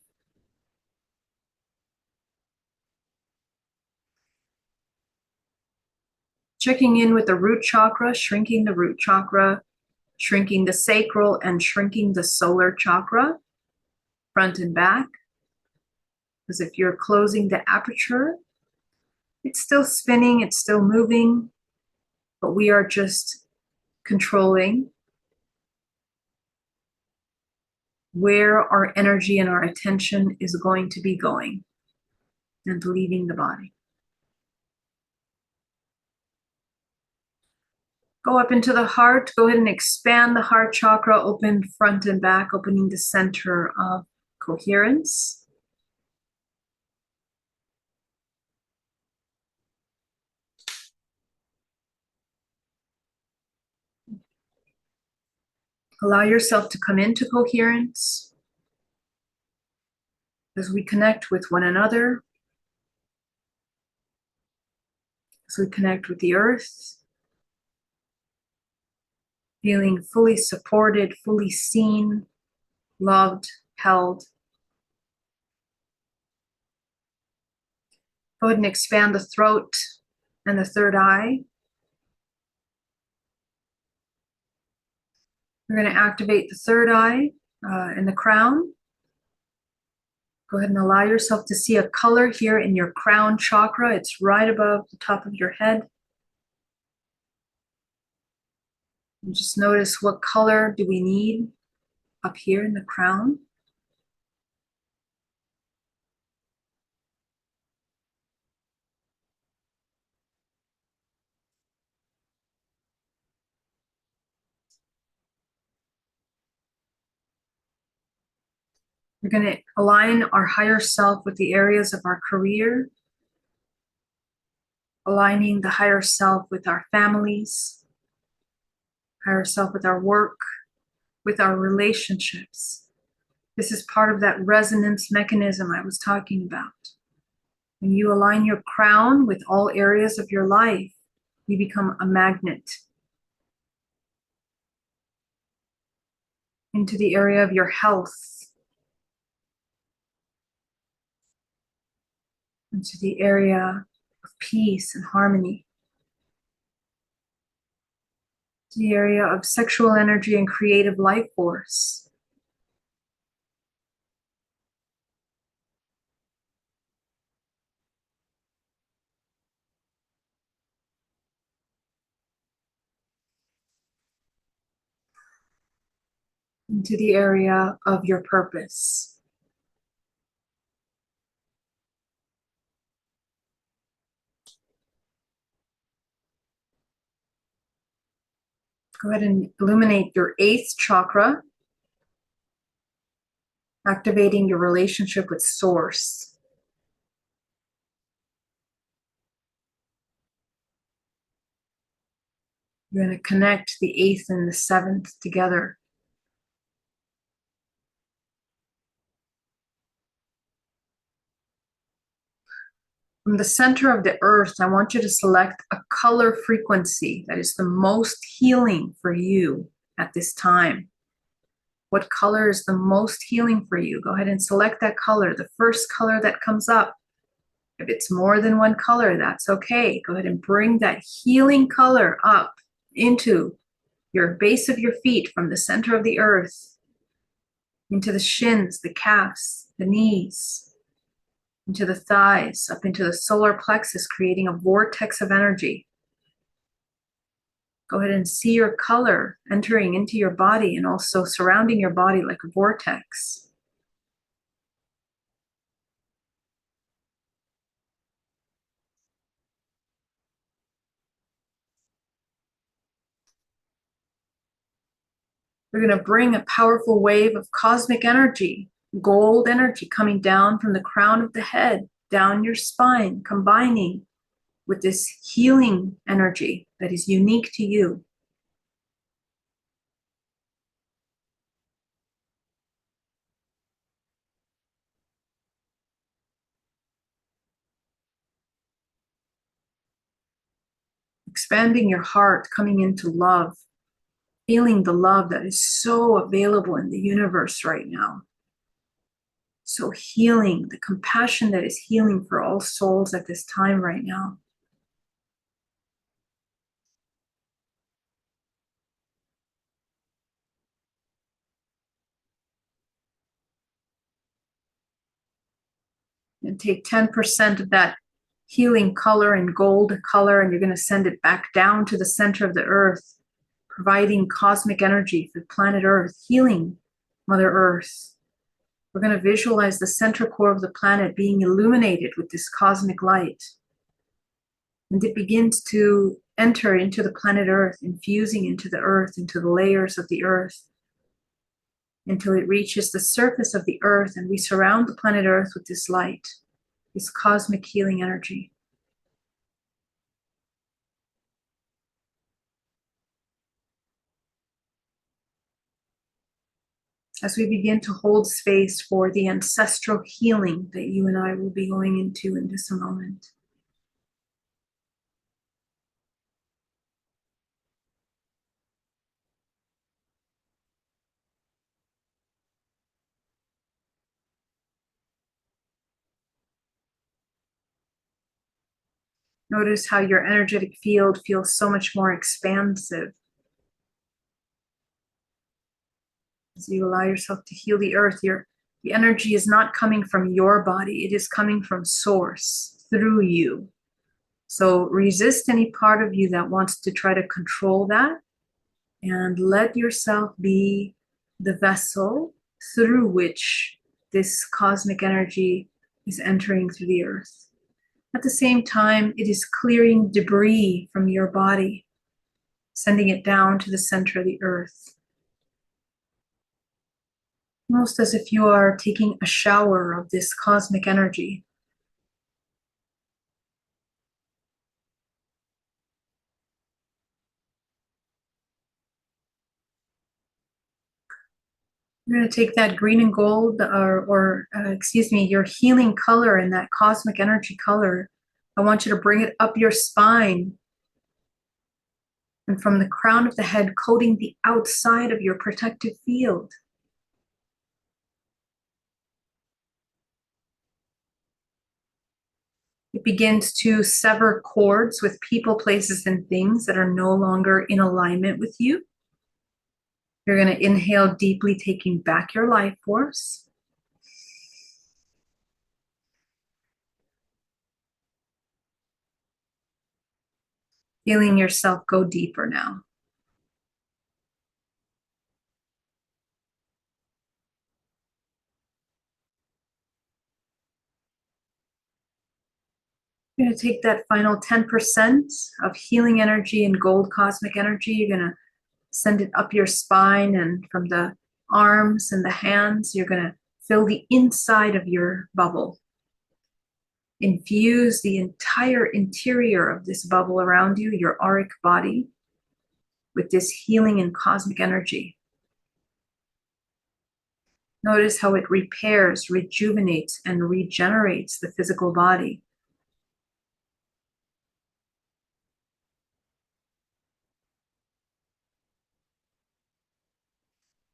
Checking in with the root chakra, shrinking the root chakra, shrinking the sacral, and shrinking the solar chakra, front and back. As if you're closing the aperture, it's still spinning, it's still moving, but we are just controlling where our energy and our attention is going to be going and leaving the body. Go up into the heart. Go ahead and expand the heart chakra, open front and back, opening the center of coherence. Allow yourself to come into coherence as we connect with one another, as we connect with the earth, feeling fully supported, fully seen, loved, held. Go ahead and expand the throat and the third eye. We're going to activate the third eye and the crown. Go ahead and allow yourself to see a color here in your crown chakra. It's right above the top of your head. And just notice, what color do we need up here in the crown? We're going to align our higher self with the areas of our career, aligning the higher self with our families, higher self with our work, with our relationships. This is part of that resonance mechanism I was talking about. When you align your crown with all areas of your life, you become a magnet into the area of your health, into the area of peace and harmony, the area of sexual energy and creative life force. Into the area of your purpose. Go ahead and illuminate your 8th chakra, activating your relationship with Source. You're going to connect the 8th and the 7th together. From the center of the earth, I want you to select a color frequency that is the most healing for you at this time. What color is the most healing for you? Go ahead and select that color, the first color that comes up. If it's more than one color, that's okay. Go ahead and bring that healing color up into your base of your feet, from the center of the earth, into the shins, the calves, the knees, into the thighs, up into the solar plexus, creating a vortex of energy. Go ahead and see your color entering into your body and also surrounding your body like a vortex. We're going to bring a powerful wave of cosmic energy, gold energy, coming down from the crown of the head, down your spine, combining with this healing energy that is unique to you. expanding your heart, coming into love, feeling the love that is so available in the universe right now. So healing, the compassion that is healing for all souls at this time right now. And take 10% of that healing color and gold color, and you're going to send it back down to the center of the earth, providing cosmic energy for planet Earth, healing Mother Earth. We're going to visualize the center core of the planet being illuminated with this cosmic light. And it begins to enter into the planet Earth, infusing into the earth, into the layers of the earth, until it reaches the surface of the earth, and we surround the planet Earth with this light, this cosmic healing energy. As we begin to hold space for the ancestral healing that you and I will be going into in just a moment. Notice how your energetic field feels so much more expansive as you allow yourself to heal the earth. The energy is not coming from your body, it is coming from source through you. So resist any part of you that wants to try to control that, and let yourself be the vessel through which this cosmic energy is entering through the earth. At the same time, it is clearing debris from your body, sending it down to the center of the earth. Almost as if you are taking a shower of this cosmic energy. You're going to take that green and gold, your healing color and that cosmic energy color. I want you to bring it up your spine, and from the crown of the head, coating the outside of your protective field. It begins to sever cords with people, places, and things that are no longer in alignment with you. You're going to inhale deeply, taking back your life force. Feeling yourself go deeper now. You're going to take that final 10% of healing energy and gold cosmic energy. You're going to send it up your spine, and from the arms and the hands, you're going to fill the inside of your bubble. Infuse the entire interior of this bubble around you, your auric body, with this healing and cosmic energy. Notice how it repairs, rejuvenates, and regenerates the physical body.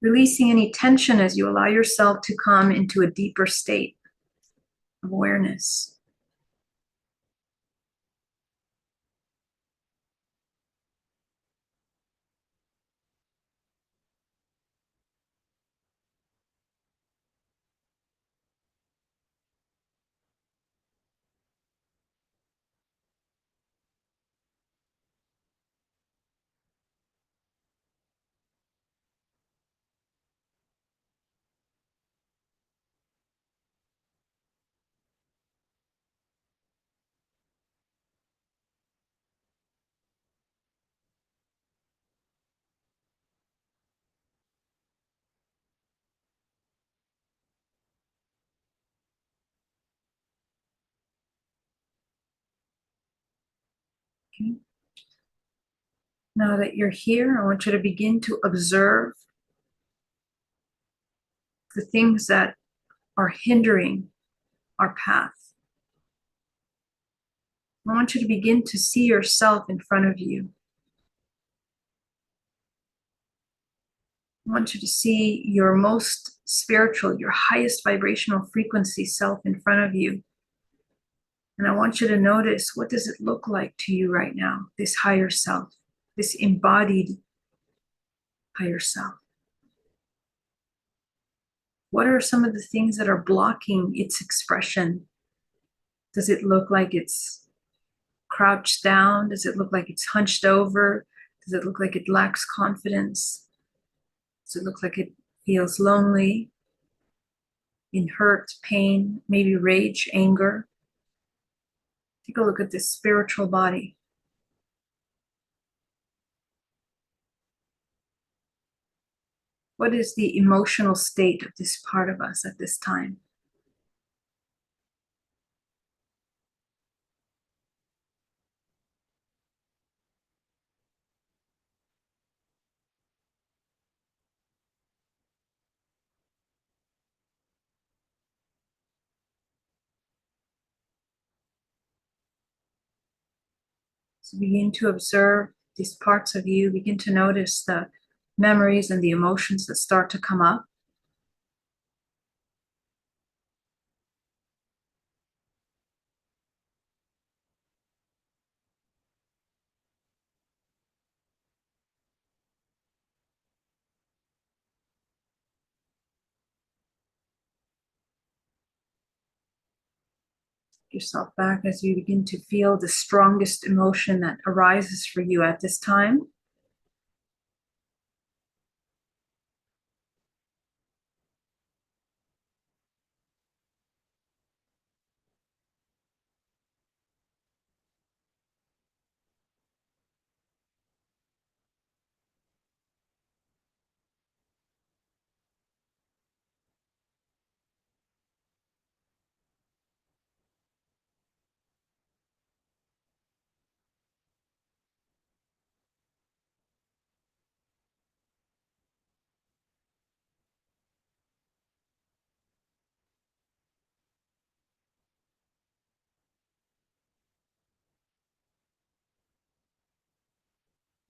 Releasing any tension as you allow yourself to come into a deeper state of awareness. Okay. Now that you're here, I want you to begin to observe the things that are hindering our path. I want you to begin to see yourself in front of you. I want you to see your most spiritual, your highest vibrational frequency self in front of you. And I want you to notice, what does it look like to you right now, this higher self, this embodied higher self? What are some of the things that are blocking its expression? Does it look like it's crouched down? Does it look like it's hunched over? Does it look like it lacks confidence? Does it look like it feels lonely, in hurt, pain, maybe rage, anger? Take a look at this spiritual body. What is the emotional state of this part of us at this time? So begin to observe these parts of you, begin to notice the memories and the emotions that start to come up. Yourself back as you begin to feel the strongest emotion that arises for you at this time.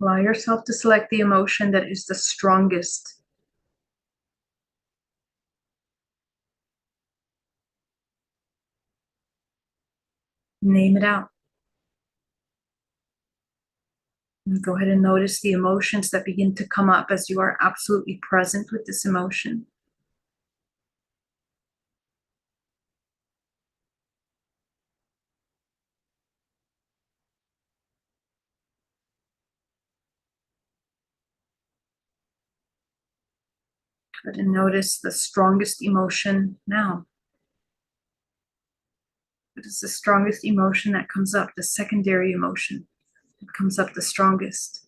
Allow yourself to select the emotion that is the strongest. Name it out. And go ahead and notice the emotions that begin to come up as you are absolutely present with this emotion. Go ahead and notice the strongest emotion now. What is the strongest emotion that comes up, the secondary emotion that comes up the strongest?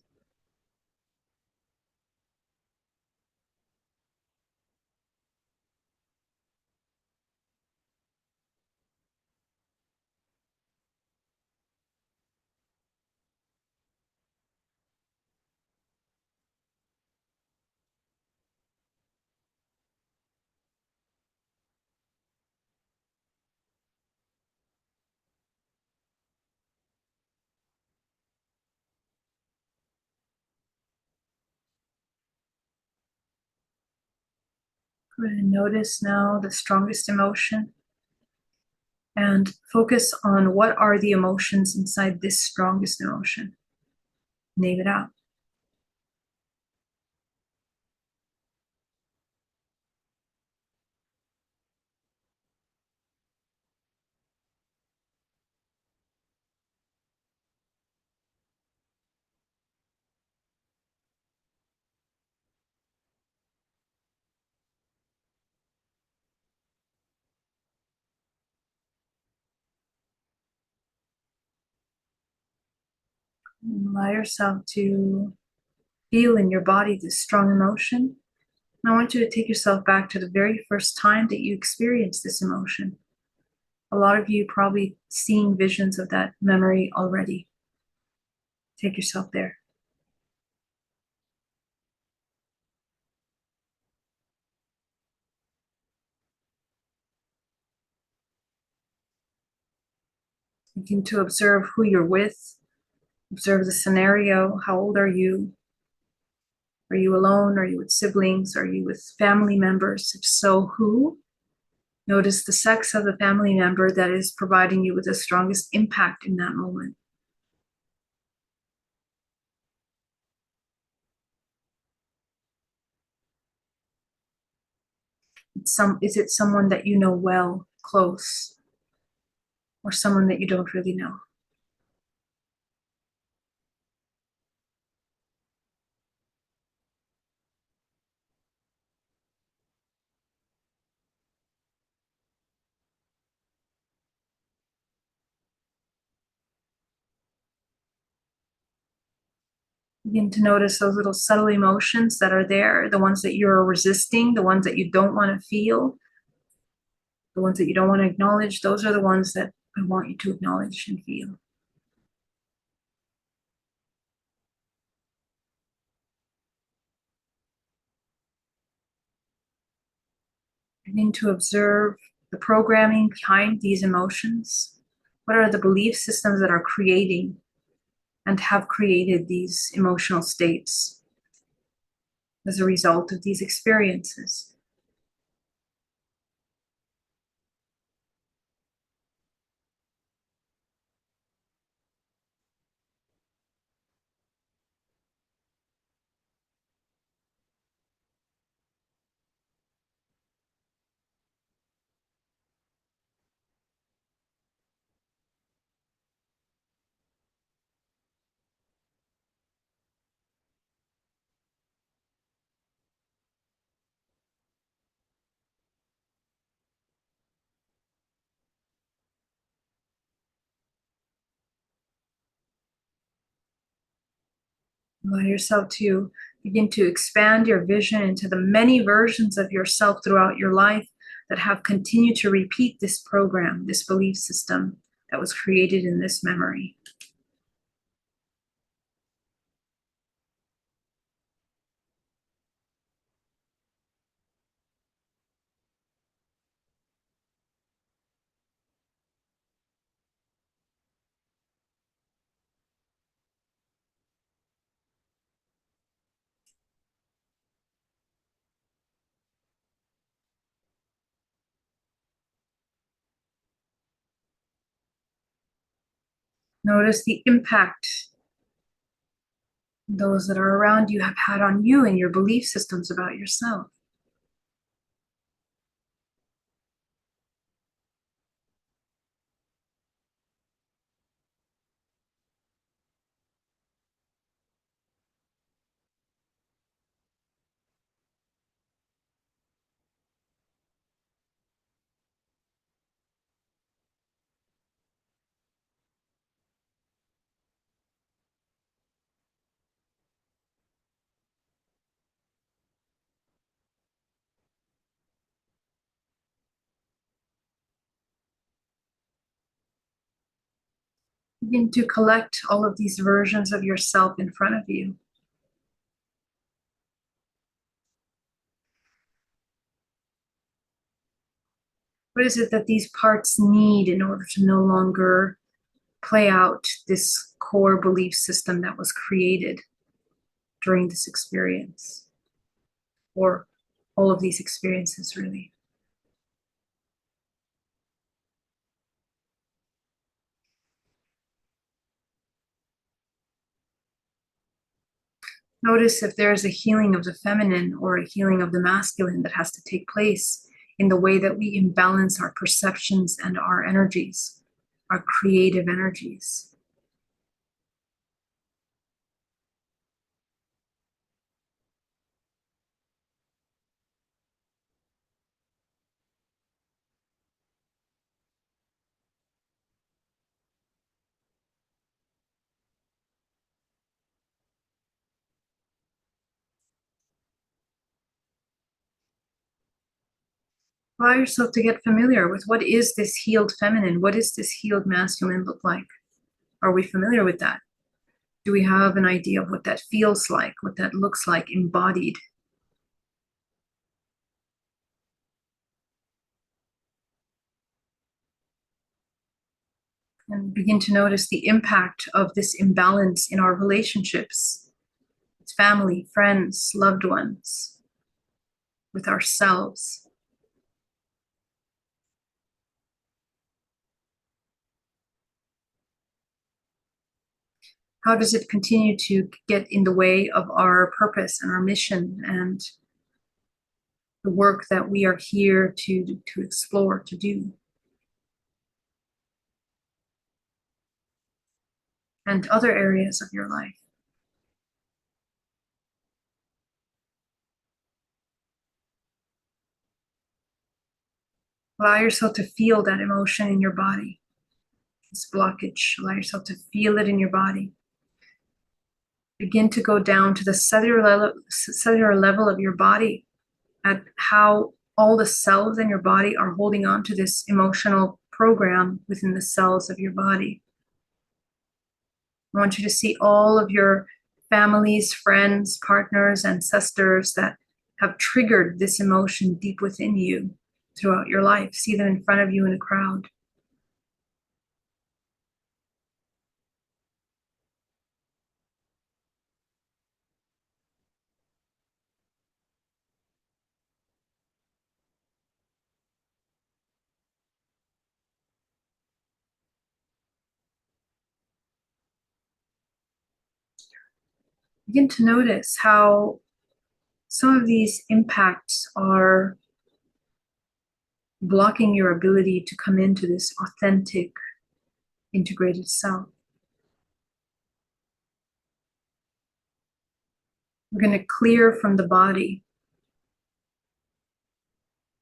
Go ahead and notice now the strongest emotion and focus on what are the emotions inside this strongest emotion. Name it out. And allow yourself to feel in your body this strong emotion. And I want you to take yourself back to the very first time that you experienced this emotion. A lot of you probably seeing visions of that memory already. Take yourself there. Begin to observe who you're with. Observe the scenario. How old are you? Are you alone? Are you with siblings? Are you with family members? If so, who? Notice the sex of the family member that is providing you with the strongest impact in that moment. Is it someone that you know well, close, or someone that you don't really know? Begin to notice those little subtle emotions that are there, the ones that you're resisting, the ones that you don't want to feel, the ones that you don't want to acknowledge. Those are the ones that I want you to acknowledge and feel. Begin to observe the programming behind these emotions. What are the belief systems that are creating and have created these emotional states as a result of these experiences? Allow yourself to begin to expand your vision into the many versions of yourself throughout your life that have continued to repeat this program, this belief system that was created in this memory. Notice the impact those that are around you have had on you and your belief systems about yourself. Begin to collect all of these versions of yourself in front of you. What is it that these parts need in order to no longer play out this core belief system that was created during this experience, or all of these experiences, really? Notice if there's a healing of the feminine or a healing of the masculine that has to take place in the way that we imbalance our perceptions and our energies, our creative energies. Allow yourself to get familiar with what is this healed feminine? What does this healed masculine look like? Are we familiar with that? Do we have an idea of what that feels like, what that looks like embodied? And begin to notice the impact of this imbalance in our relationships with family, friends, loved ones, with ourselves. How does it continue to get in the way of our purpose and our mission and the work that we are here to explore, to do? And other areas of your life. Allow yourself to feel that emotion in your body, this blockage. Allow yourself to feel it in your body. Begin to go down to the cellular level of your body, at how all the cells in your body are holding on to this emotional program within the cells of your body. I want you to see all of your families, friends, partners, ancestors that have triggered this emotion deep within you throughout your life. See them in front of you in a crowd. Begin to notice how some of these impacts are blocking your ability to come into this authentic, integrated self. We're going to clear from the body.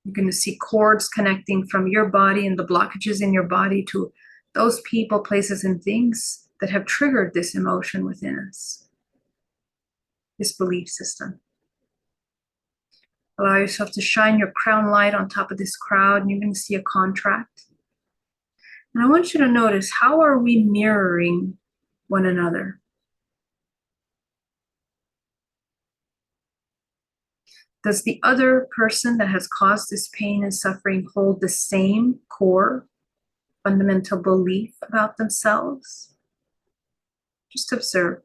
You're going to see cords connecting from your body and the blockages in your body to those people, places, and things that have triggered this emotion within us, this belief system. Allow yourself to shine your crown light on top of this crowd, and you're going to see a contract. And I want you to notice, how are we mirroring one another? Does the other person that has caused this pain and suffering hold the same core, fundamental belief about themselves? Just observe.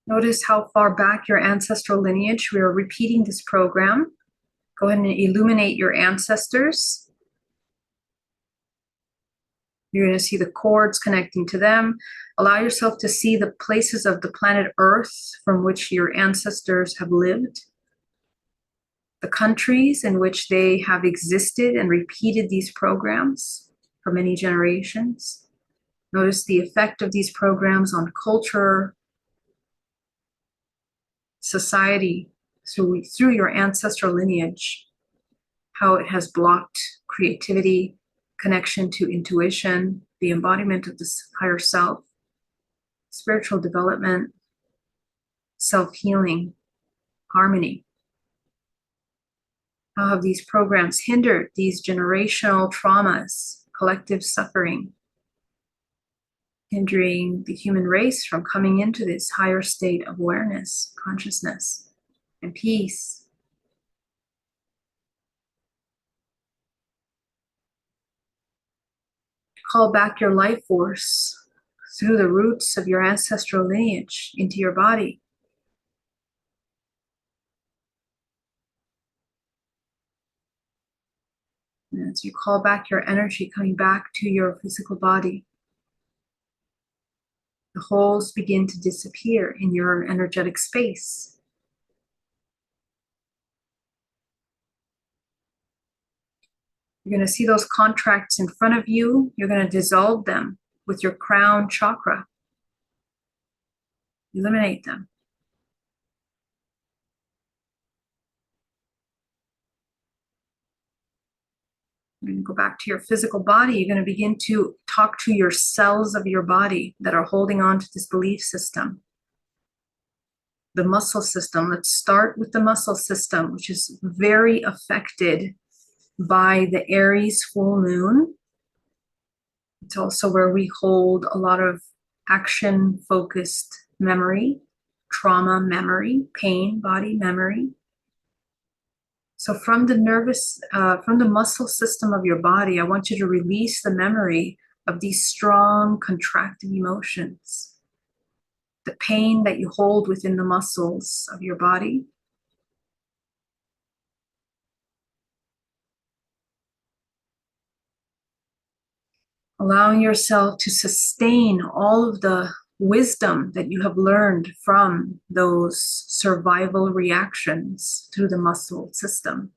Notice how far back your ancestral lineage. We are repeating this program. Go ahead and illuminate your ancestors. You're going to see the cords connecting to them. Allow yourself to see the places of the planet Earth from which your ancestors have lived, the countries in which they have existed and repeated these programs for many generations. Notice the effect of these programs on culture, society, through your ancestral lineage, how it has blocked creativity, connection to intuition, the embodiment of this higher self, spiritual development, self-healing, harmony. How have these programs hindered these generational traumas, collective suffering, hindering the human race from coming into this higher state of awareness, consciousness, and peace? Call back your life force through the roots of your ancestral lineage into your body. And as you call back your energy coming back to your physical body, the holes begin to disappear in your energetic space. You're going to see those contracts in front of you. You're going to dissolve them with your crown chakra. Eliminate them. go back to your physical body, you're going to begin to talk to your cells of your body that are holding on to this belief system. The muscle system. Let's start with the muscle system, which is very affected by the Aries full moon. It's also where we hold a lot of action-focused memory, trauma memory, pain, body memory. So from the from the muscle system of your body, I want you to release the memory of these strong, contracted emotions. The pain that you hold within the muscles of your body. Allowing yourself to sustain all of the wisdom that you have learned from those survival reactions through the muscle system.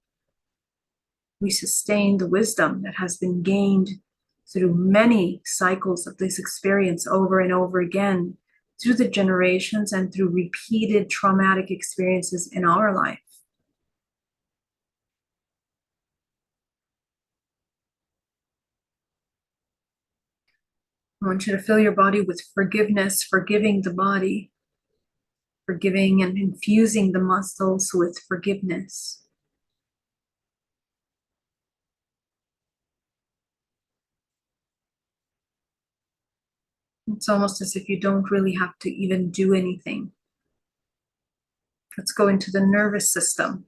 We sustain the wisdom that has been gained through many cycles of this experience over and over again, through the generations and through repeated traumatic experiences in our life. I want you to fill your body with forgiveness, forgiving the body, forgiving and infusing the muscles with forgiveness. It's almost as if you don't really have to even do anything. Let's go into the nervous system.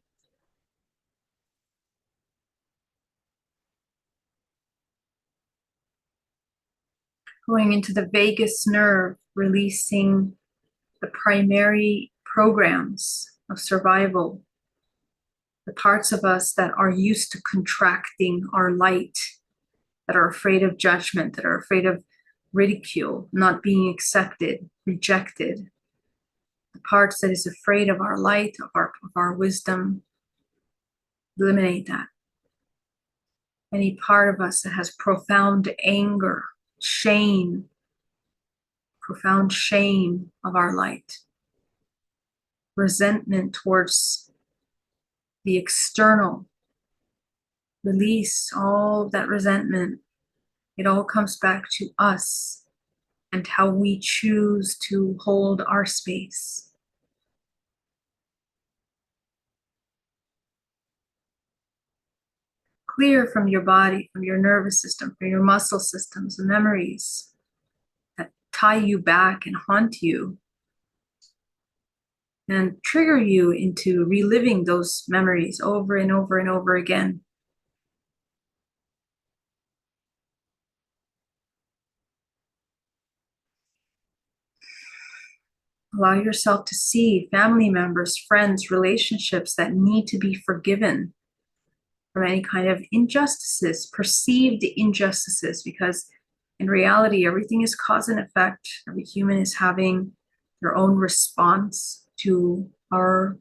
Going into the vagus nerve, releasing the primary programs of survival, the parts of us that are used to contracting our light, that are afraid of judgment, that are afraid of ridicule, not being accepted, rejected, the parts that is afraid of our light, of our wisdom. Eliminate that. Any part of us that has profound anger, shame, profound shame of our light, resentment towards the external, release all of that resentment. It all comes back to us and how we choose to hold our space. Clear from your body, from your nervous system, from your muscle systems, the memories that tie you back and haunt you and trigger you into reliving those memories over and over and over again. Allow yourself to see family members, friends, relationships that need to be forgiven from any kind of injustices, perceived injustices, because in reality, everything is cause and effect. Every human is having their own response to our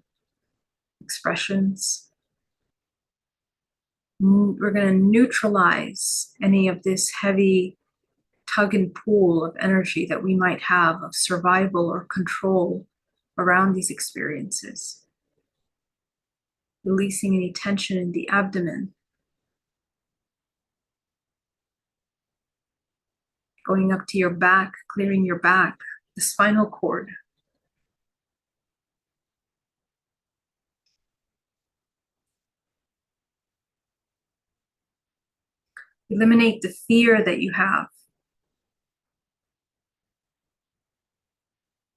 expressions. We're going to neutralize any of this heavy tug and pull of energy that we might have of survival or control around these experiences. Releasing any tension in the abdomen. Going up to your back, clearing your back, the spinal cord. Eliminate the fear that you have.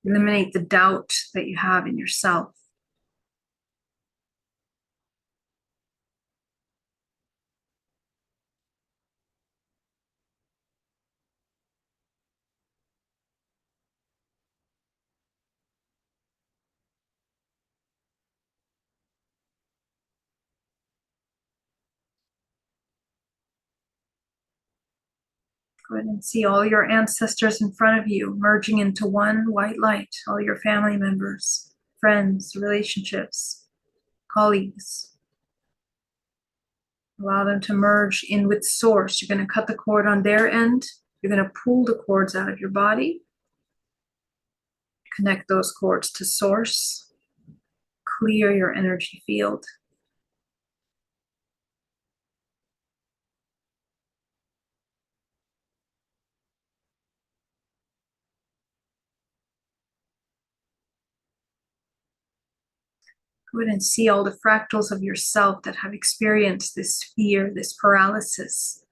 Eliminate the doubt that you have in yourself. Go ahead and see all your ancestors in front of you, merging into one white light, all your family members, friends, relationships, colleagues. Allow them to merge in with source. You're going to cut the cord on their end. You're going to pull the cords out of your body. Connect those cords to source. Clear your energy field. Go ahead and see all the fractals of yourself that have experienced this fear, this paralysis,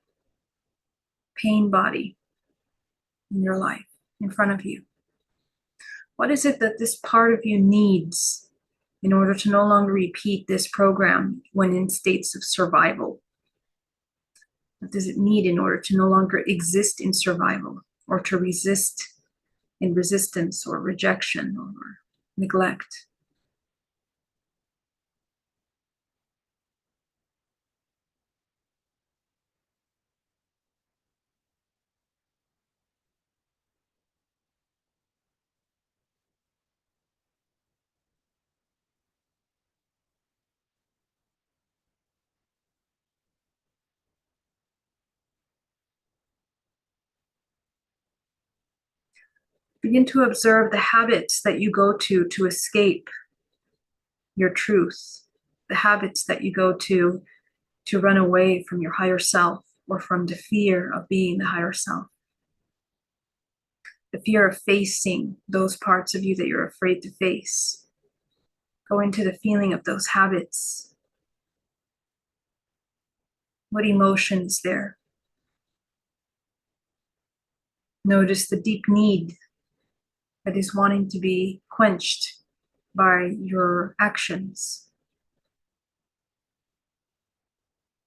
pain body in your life, in front of you. What is it that this part of you needs in order to no longer repeat this program when in states of survival? What does it need in order to no longer exist in survival, or to resist in resistance or rejection or neglect? Begin to observe the habits that you go to escape your truth, the habits that you go to run away from your higher self, or from the fear of being the higher self. The fear of facing those parts of you that you're afraid to face. Go into the feeling of those habits. What emotion is there? Notice the deep need that is wanting to be quenched by your actions.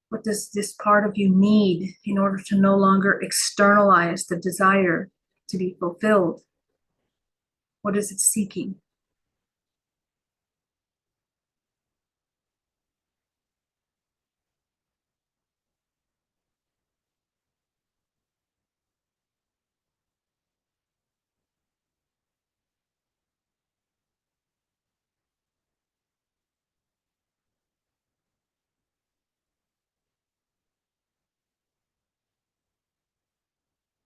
What does this part of you need in order to no longer externalize the desire to be fulfilled? What is it seeking?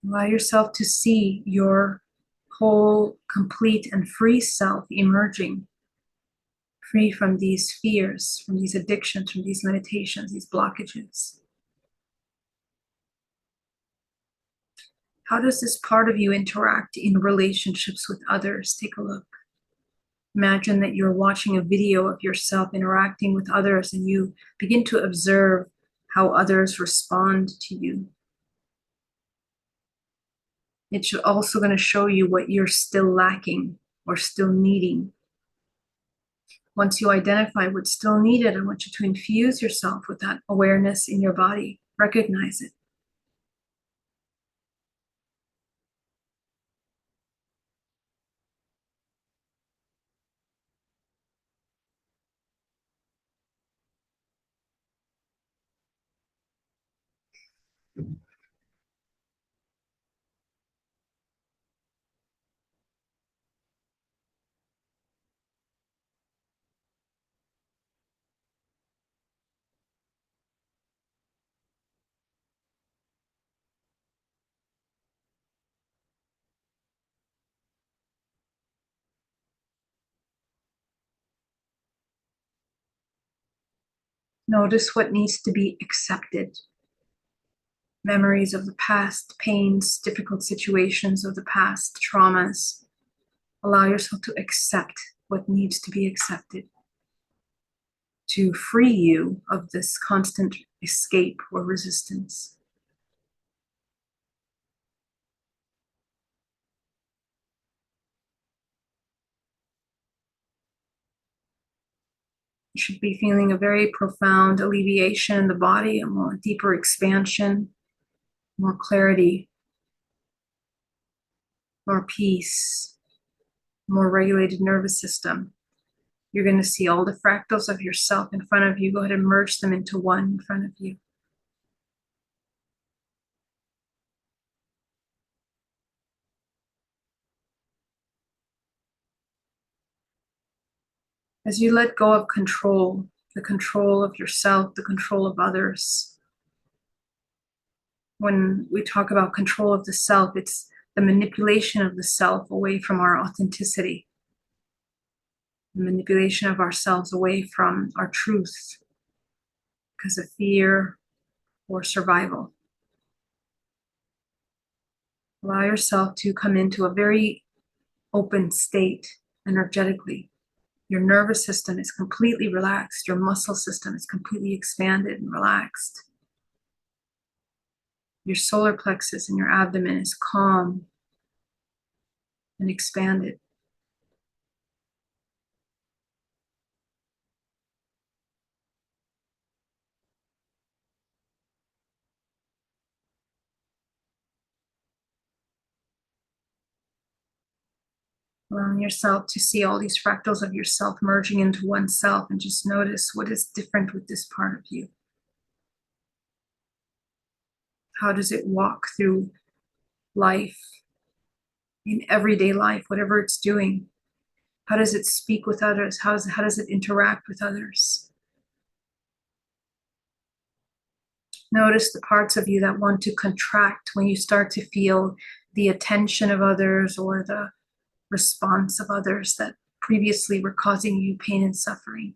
Allow yourself to see your whole, complete, and free self emerging, free from these fears, from these addictions, from these limitations, these blockages. How does this part of you interact in relationships with others? Take a look. Imagine that you're watching a video of yourself interacting with others, and you begin to observe how others respond to you. It's also going to show you what you're still lacking or still needing. Once you identify what's still needed, I want you to infuse yourself with that awareness in your body. Recognize it. Notice what needs to be accepted. Memories of the past, pains, difficult situations of the past, traumas. Allow yourself to accept what needs to be accepted, to free you of this constant escape or resistance. You should be feeling a very profound alleviation in the body, a more deeper expansion, more clarity, more peace, more regulated nervous system. You're going to see all the fractals of yourself in front of you. Go ahead and merge them into one in front of you. As you let go of control, the control of yourself, the control of others. When we talk about control of the self, it's the manipulation of the self away from our authenticity, the manipulation of ourselves away from our truth because of fear or survival. Allow yourself to come into a very open state energetically. Your nervous system is completely relaxed. Your muscle system is completely expanded and relaxed. Your solar plexus and your abdomen is calm and expanded. Allowing yourself to see all these fractals of yourself merging into one self, and just notice what is different with this part of you. How does it walk through life, in everyday life, whatever it's doing? How does it speak with others? How does it interact with others? Notice the parts of you that want to contract when you start to feel the attention of others or the response of others that previously were causing you pain and suffering.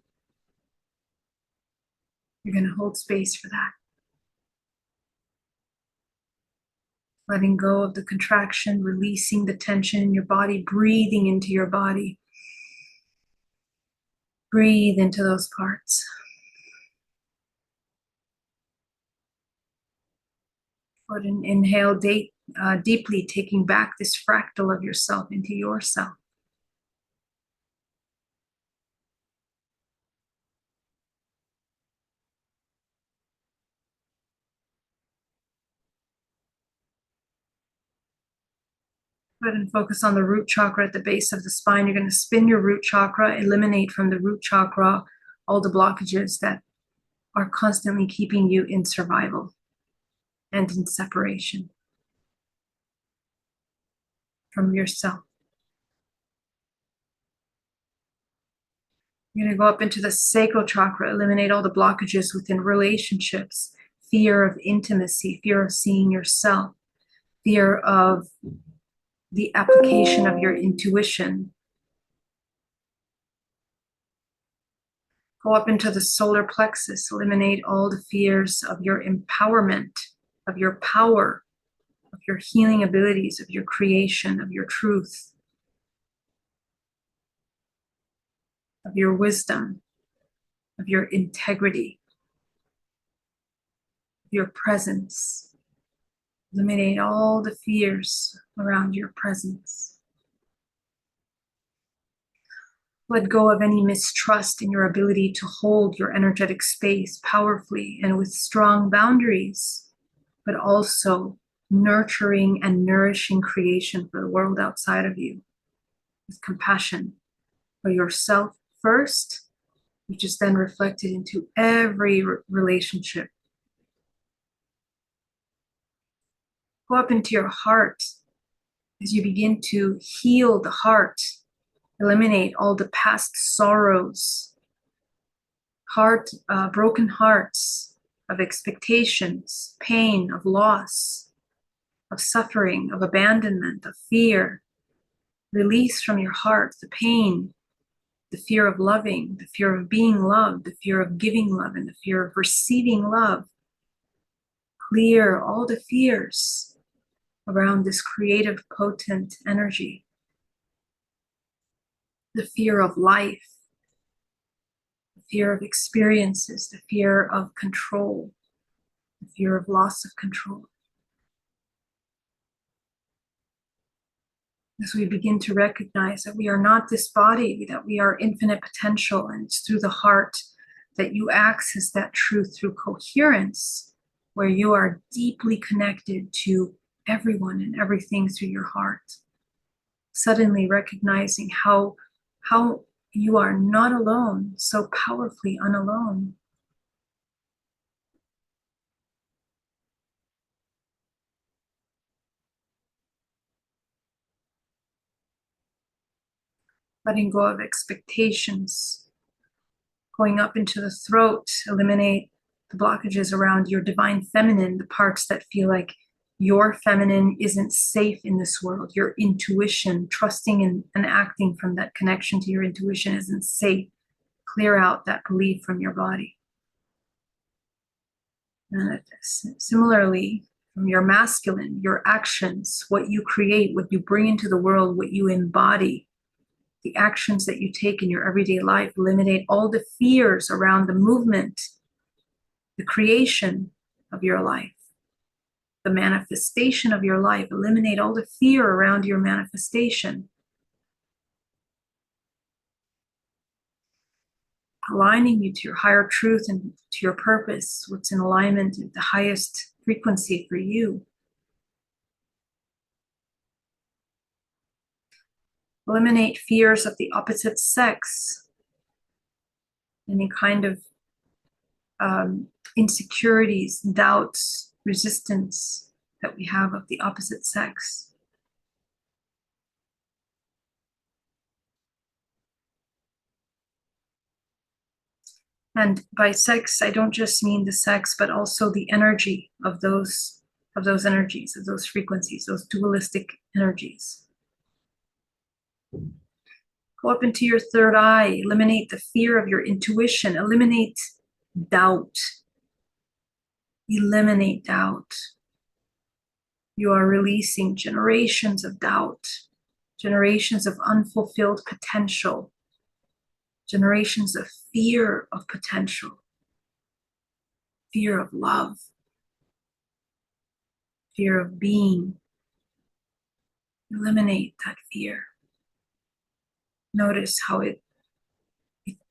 You're going to hold space for that. Letting go of the contraction, releasing the tension in your body, breathing into your body. Breathe into those parts. Put an inhale deeply, taking back this fractal of yourself into yourself. Go ahead and focus on the root chakra at the base of the spine. You're going to spin your root chakra, eliminate from the root chakra all the blockages that are constantly keeping you in survival and in separation from yourself. You're going to go up into the sacral chakra, eliminate all the blockages within relationships, fear of intimacy, fear of seeing yourself, fear of the application of your intuition. Go up into the solar plexus, eliminate all the fears of your empowerment, of your power, of your healing abilities, of your creation, of your truth, of your wisdom, of your integrity, of your presence. Eliminate all the fears around your presence. Let go of any mistrust in your ability to hold your energetic space powerfully and with strong boundaries, but also nurturing and nourishing creation for the world outside of you with compassion for yourself first, which is then reflected into every relationship. Go up into your heart as you begin to heal the heart, eliminate all the past sorrows, broken hearts of expectations, pain, of loss, of suffering, of abandonment, of fear. Release from your heart the pain, the fear of loving, the fear of being loved, the fear of giving love, and the fear of receiving love. Clear all the fears around this creative, potent energy. The fear of life, the fear of experiences, the fear of control, the fear of loss of control. As we begin to recognize that we are not this body, that we are infinite potential, and it's through the heart that you access that truth through coherence, where you are deeply connected to everyone and everything through your heart. Suddenly recognizing how you are not alone, so powerfully unalone. Letting go of expectations, going up into the throat, eliminate the blockages around your divine feminine, the parts that feel like your feminine isn't safe in this world. Your intuition, trusting and acting from that connection to your intuition isn't safe. Clear out that belief from your body. And similarly, from your masculine, your actions, what you create, what you bring into the world, what you embody, the actions that you take in your everyday life. Eliminate all the fears around the movement, the creation of your life, the manifestation of your life. Eliminate all the fear around your manifestation. Aligning you to your higher truth and to your purpose, what's in alignment with the highest frequency for you. Eliminate fears of the opposite sex, any kind of insecurities, doubts, resistance that we have of the opposite sex. And by sex, I don't just mean the sex, but also the energy of those energies, of those frequencies, those dualistic energies. Go up into your third eye, eliminate the fear of your intuition, eliminate doubt. Eliminate doubt. You are releasing generations of doubt, generations of unfulfilled potential, generations of fear of potential, fear of love, fear of being. Eliminate that fear. Notice how it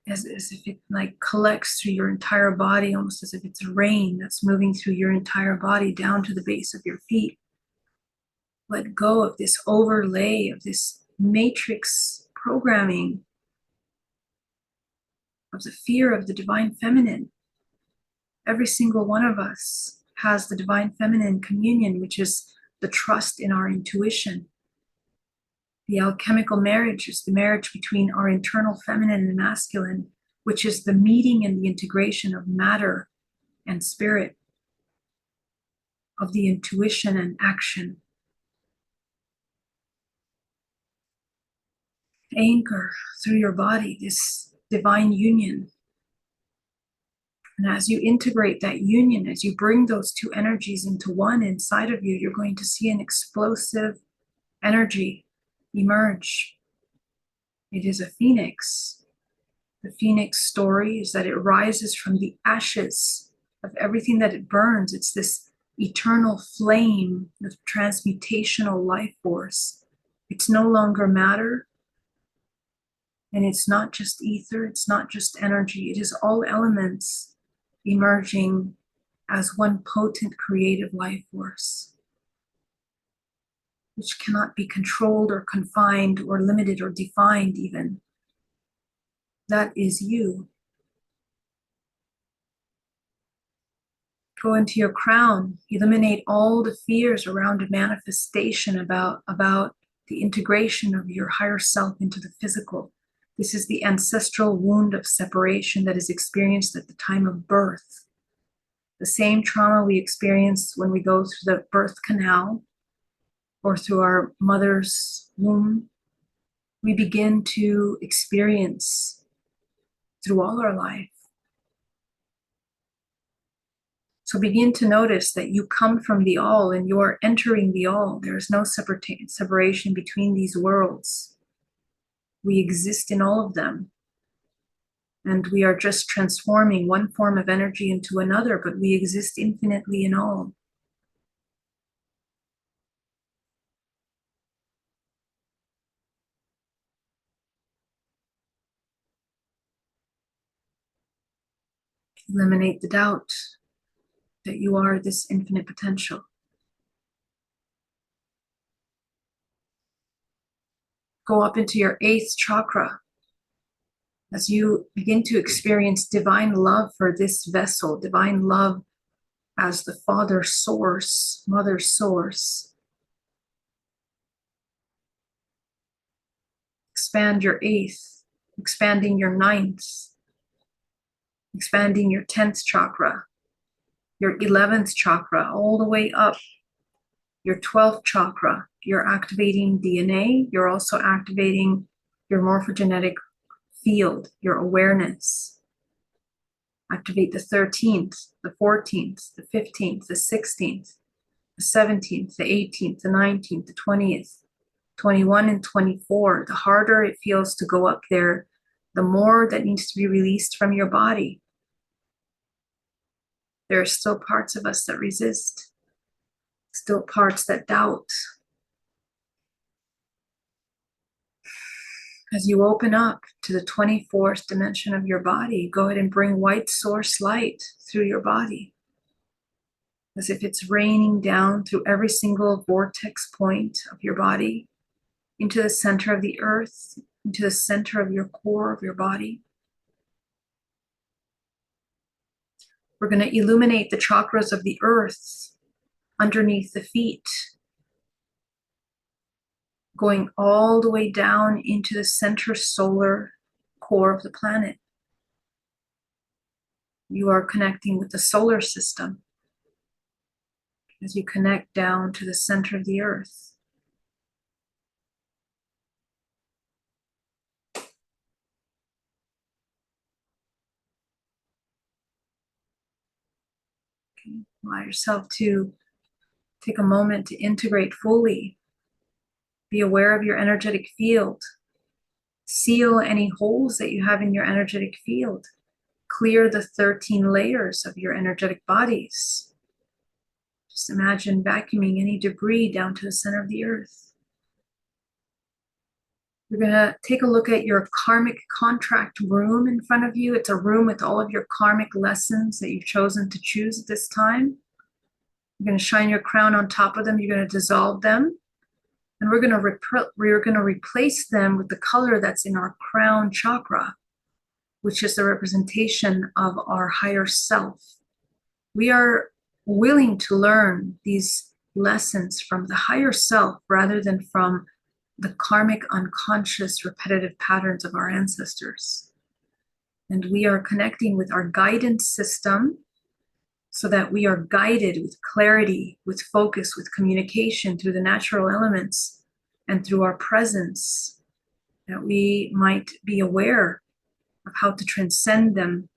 as if it like collects through your entire body, almost as if it's rain that's moving through your entire body down to the base of your feet. Let go of this overlay, of this matrix programming, of the fear of the divine feminine. Every single one of us has the divine feminine communion, which is the trust in our intuition. The alchemical marriage is the marriage between our internal feminine and masculine, which is the meeting and the integration of matter and spirit, of the intuition and action. Anchor through your body this divine union. And as you integrate that union, as you bring those two energies into one inside of you, you're going to see an explosive energy emerge. It is a phoenix. The phoenix story is that it rises from the ashes of everything that it burns. It's this eternal flame, the transmutational life force. It's no longer matter. And it's not just ether, it's not just energy. It is all elements emerging as one potent creative life force, which cannot be controlled or confined or limited or defined even. That is you. Go into your crown, eliminate all the fears around manifestation, about the integration of your higher self into the physical. This is the ancestral wound of separation that is experienced at the time of birth. The same trauma we experience when we go through the birth canal or through our mother's womb, we begin to experience through all our life. So begin to notice that you come from the all and you are entering the all. There is no separation between these worlds. We exist in all of them. And we are just transforming one form of energy into another, but we exist infinitely in all. Eliminate the doubt that you are this infinite potential. Go up into your 8th chakra as you begin to experience divine love for this vessel, divine love as the Father source, Mother source. Expand your 8th, expanding your 9th, expanding your 10th chakra, your 11th chakra, all the way up, your 12th chakra. You're activating DNA. You're also activating your morphogenetic field, your awareness. Activate the 13th, the 14th, the 15th, the 16th, the 17th, the 18th, the 19th, the 20th, 21 and 24. The harder it feels to go up there, the more that needs to be released from your body. There are still parts of us that resist, still parts that doubt. As you open up to the 24th dimension of your body, go ahead and bring white source light through your body, as if it's raining down through every single vortex point of your body, into the center of the earth, into the center of your core of your body. We're going to illuminate the chakras of the earth underneath the feet, going all the way down into the center solar core of the planet. You are connecting with the solar system as you connect down to the center of the earth. Okay. Allow yourself to take a moment to integrate fully. Be aware of your energetic field. Seal any holes that you have in your energetic field. Clear the 13 layers of your energetic bodies. Just imagine vacuuming any debris down to the center of the earth. We're going to take a look at your karmic contract room in front of you. It's a room with all of your karmic lessons that you've chosen to choose at this time. You're going to shine your crown on top of them. You're going to dissolve them. And we're going to replace them with the color that's in our crown chakra, which is the representation of our higher self. We are willing to learn these lessons from the higher self rather than from the karmic, unconscious, repetitive patterns of our ancestors. And we are connecting with our guidance system so that we are guided with clarity, with focus, with communication through the natural elements and through our presence, that we might be aware of how to transcend them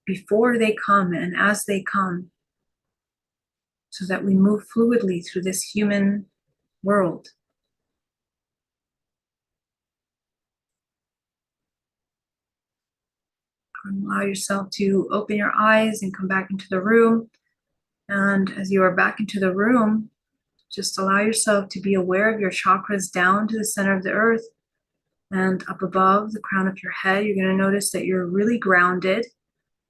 before they come and as they come, so that we move fluidly through this human world. Allow yourself to open your eyes and come back into the room. And as you are back into the room, just allow yourself to be aware of your chakras down to the center of the earth and up above the crown of your head. You're going to notice that you're really grounded.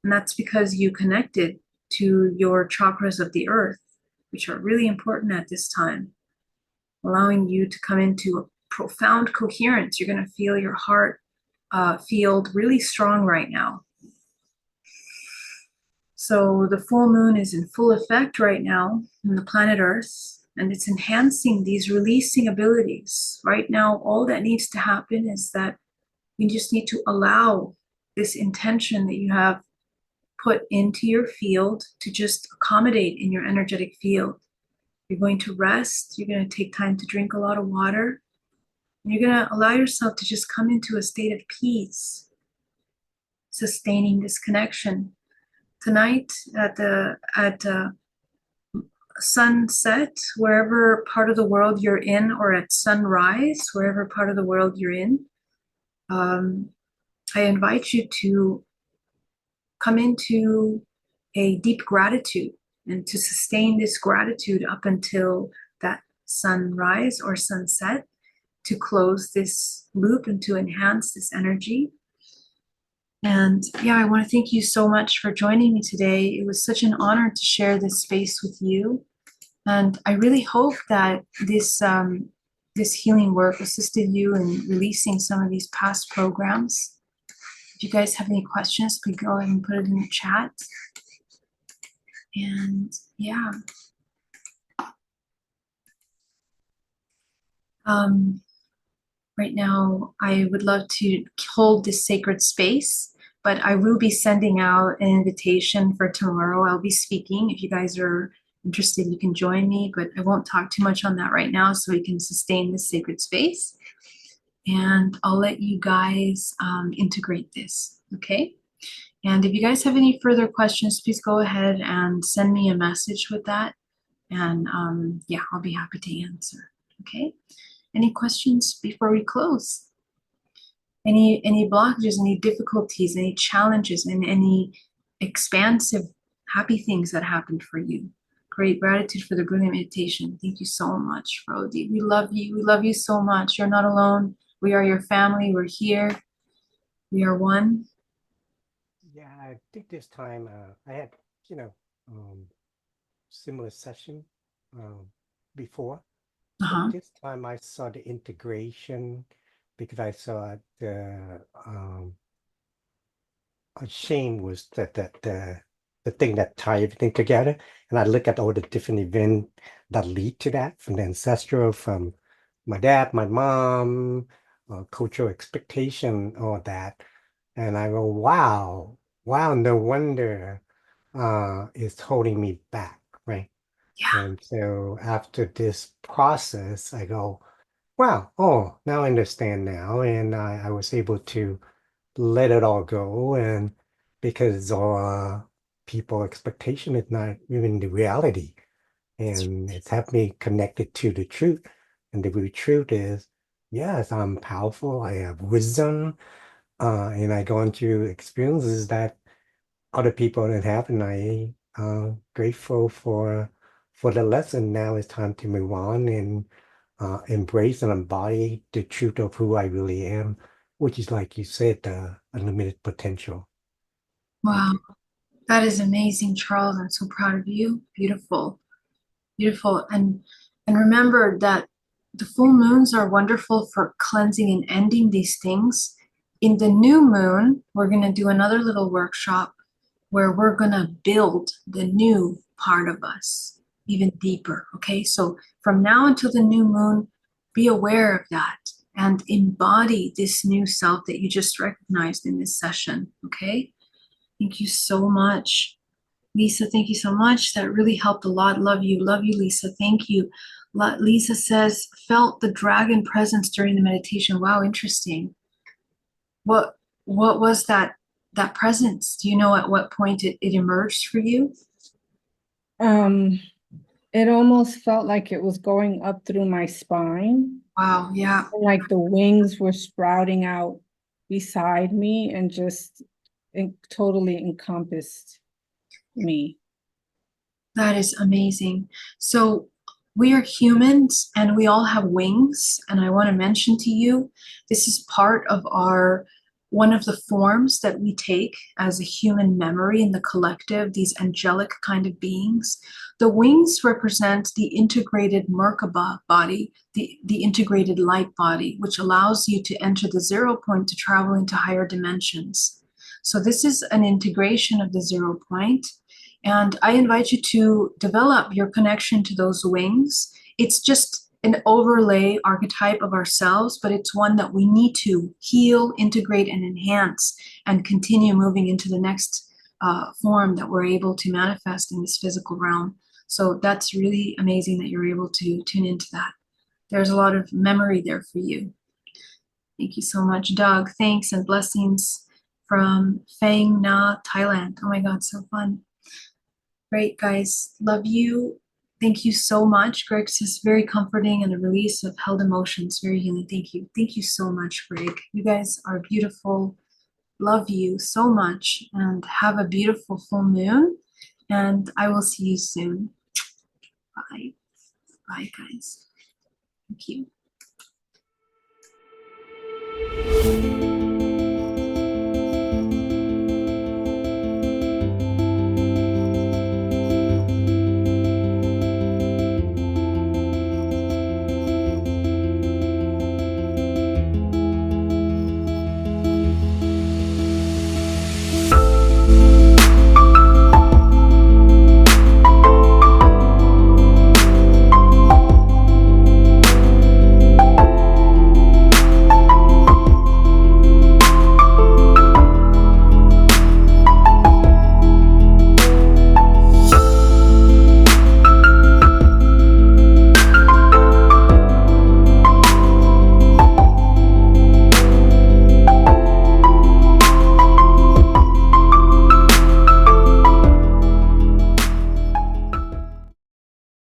And that's because you connected to your chakras of the earth, which are really important at this time, allowing you to come into a profound coherence. You're going to feel your heart field really strong right now. So the full moon is in full effect right now on the planet Earth, and it's enhancing these releasing abilities. Right now, all that needs to happen is that you just need to allow this intention that you have put into your field to just accommodate in your energetic field. You're going to rest. You're going to take time to drink a lot of water. And you're going to allow yourself to just come into a state of peace, sustaining this connection. Tonight at sunset, wherever part of the world you're in, or at sunrise, wherever part of the world you're in, I invite you to come into a deep gratitude and to sustain this gratitude up until that sunrise or sunset, to close this loop and to enhance this energy. And yeah, I want to thank you so much for joining me today. It was such an honor to share this space with you. And I really hope that this healing work assisted you in releasing some of these past programs. If you guys have any questions, please go ahead and put it in the chat. And yeah. Right now, I would love to hold this sacred space, but I will be sending out an invitation for tomorrow. I'll be speaking. If you guys are interested, you can join me, but I won't talk too much on that right now so we can sustain this sacred space. And I'll let you guys integrate this, okay? And if you guys have any further questions, please go ahead and send me a message with that. And yeah, I'll be happy to answer, okay? Any questions before we close? Any blockages, any difficulties, any challenges, and any expansive, happy things that happened for you? Great gratitude for the brilliant meditation. Thank you so much, Rodi. We love you. We love you so much. You're not alone. We are your family. We're here. We are one. Yeah, I think this time I had, similar session before. But this time I saw the integration because I saw the shame was the thing that tie everything together. And I look at all the different events that lead to that, from the ancestral, from my dad, my mom, cultural expectation, all that. And I go, wow, no wonder it's holding me back, right? Yeah. And so after this process, I go, wow, oh, now I understand now. And I was able to let it all go. And because people expectation is not even the reality. And it's helped me connected to the truth. And the real truth is, yes, I'm powerful. I have wisdom. And I go into experiences that other people don't have. And I grateful for the lesson. Now it's time to move on and embrace and embody the truth of who I really am, which is, like you said, unlimited potential. Wow. That is amazing, Charles. I'm so proud of you. Beautiful. Beautiful. And remember that the full moons are wonderful for cleansing and ending these things. In the new moon, we're going to do another little workshop where we're going to build the new part of us even deeper. Okay. So from now until the new moon, be aware of that and embody this new self that you just recognized in this session. Okay. Thank you so much. Lisa, thank you so much. That really helped a lot. Love you, Lisa. Thank you. Lisa says, felt the dragon presence during the meditation. Wow, interesting. What was that presence? Do you know at what point it emerged for you? It almost felt like it was going up through my spine. Wow, yeah. Like the wings were sprouting out beside me and just totally encompassed me. That is amazing. So we are humans and we all have wings. And I want to mention to you, this is part of one of the forms that we take as a human memory in the collective, these angelic kind of beings. The wings represent the integrated Merkaba body, the integrated light body, which allows you to enter the 0 point to travel into higher dimensions. So this is an integration of the 0 point. And I invite you to develop your connection to those wings. It's just an overlay archetype of ourselves, but it's one that we need to heal, integrate, and enhance, and continue moving into the next form that we're able to manifest in this physical realm. So that's really amazing that you're able to tune into that. There's a lot of memory there for you. Thank you so much, Doug. Thanks and blessings from Phang Na, Thailand. Oh my God, so fun. Great, guys. Love you. Thank you so much. Greg says very comforting and a release of held emotions. Very healing. Thank you. Thank you so much, Greg. You guys are beautiful. Love you so much and have a beautiful full moon. And I will see you soon. Bye. Bye, guys. Thank you.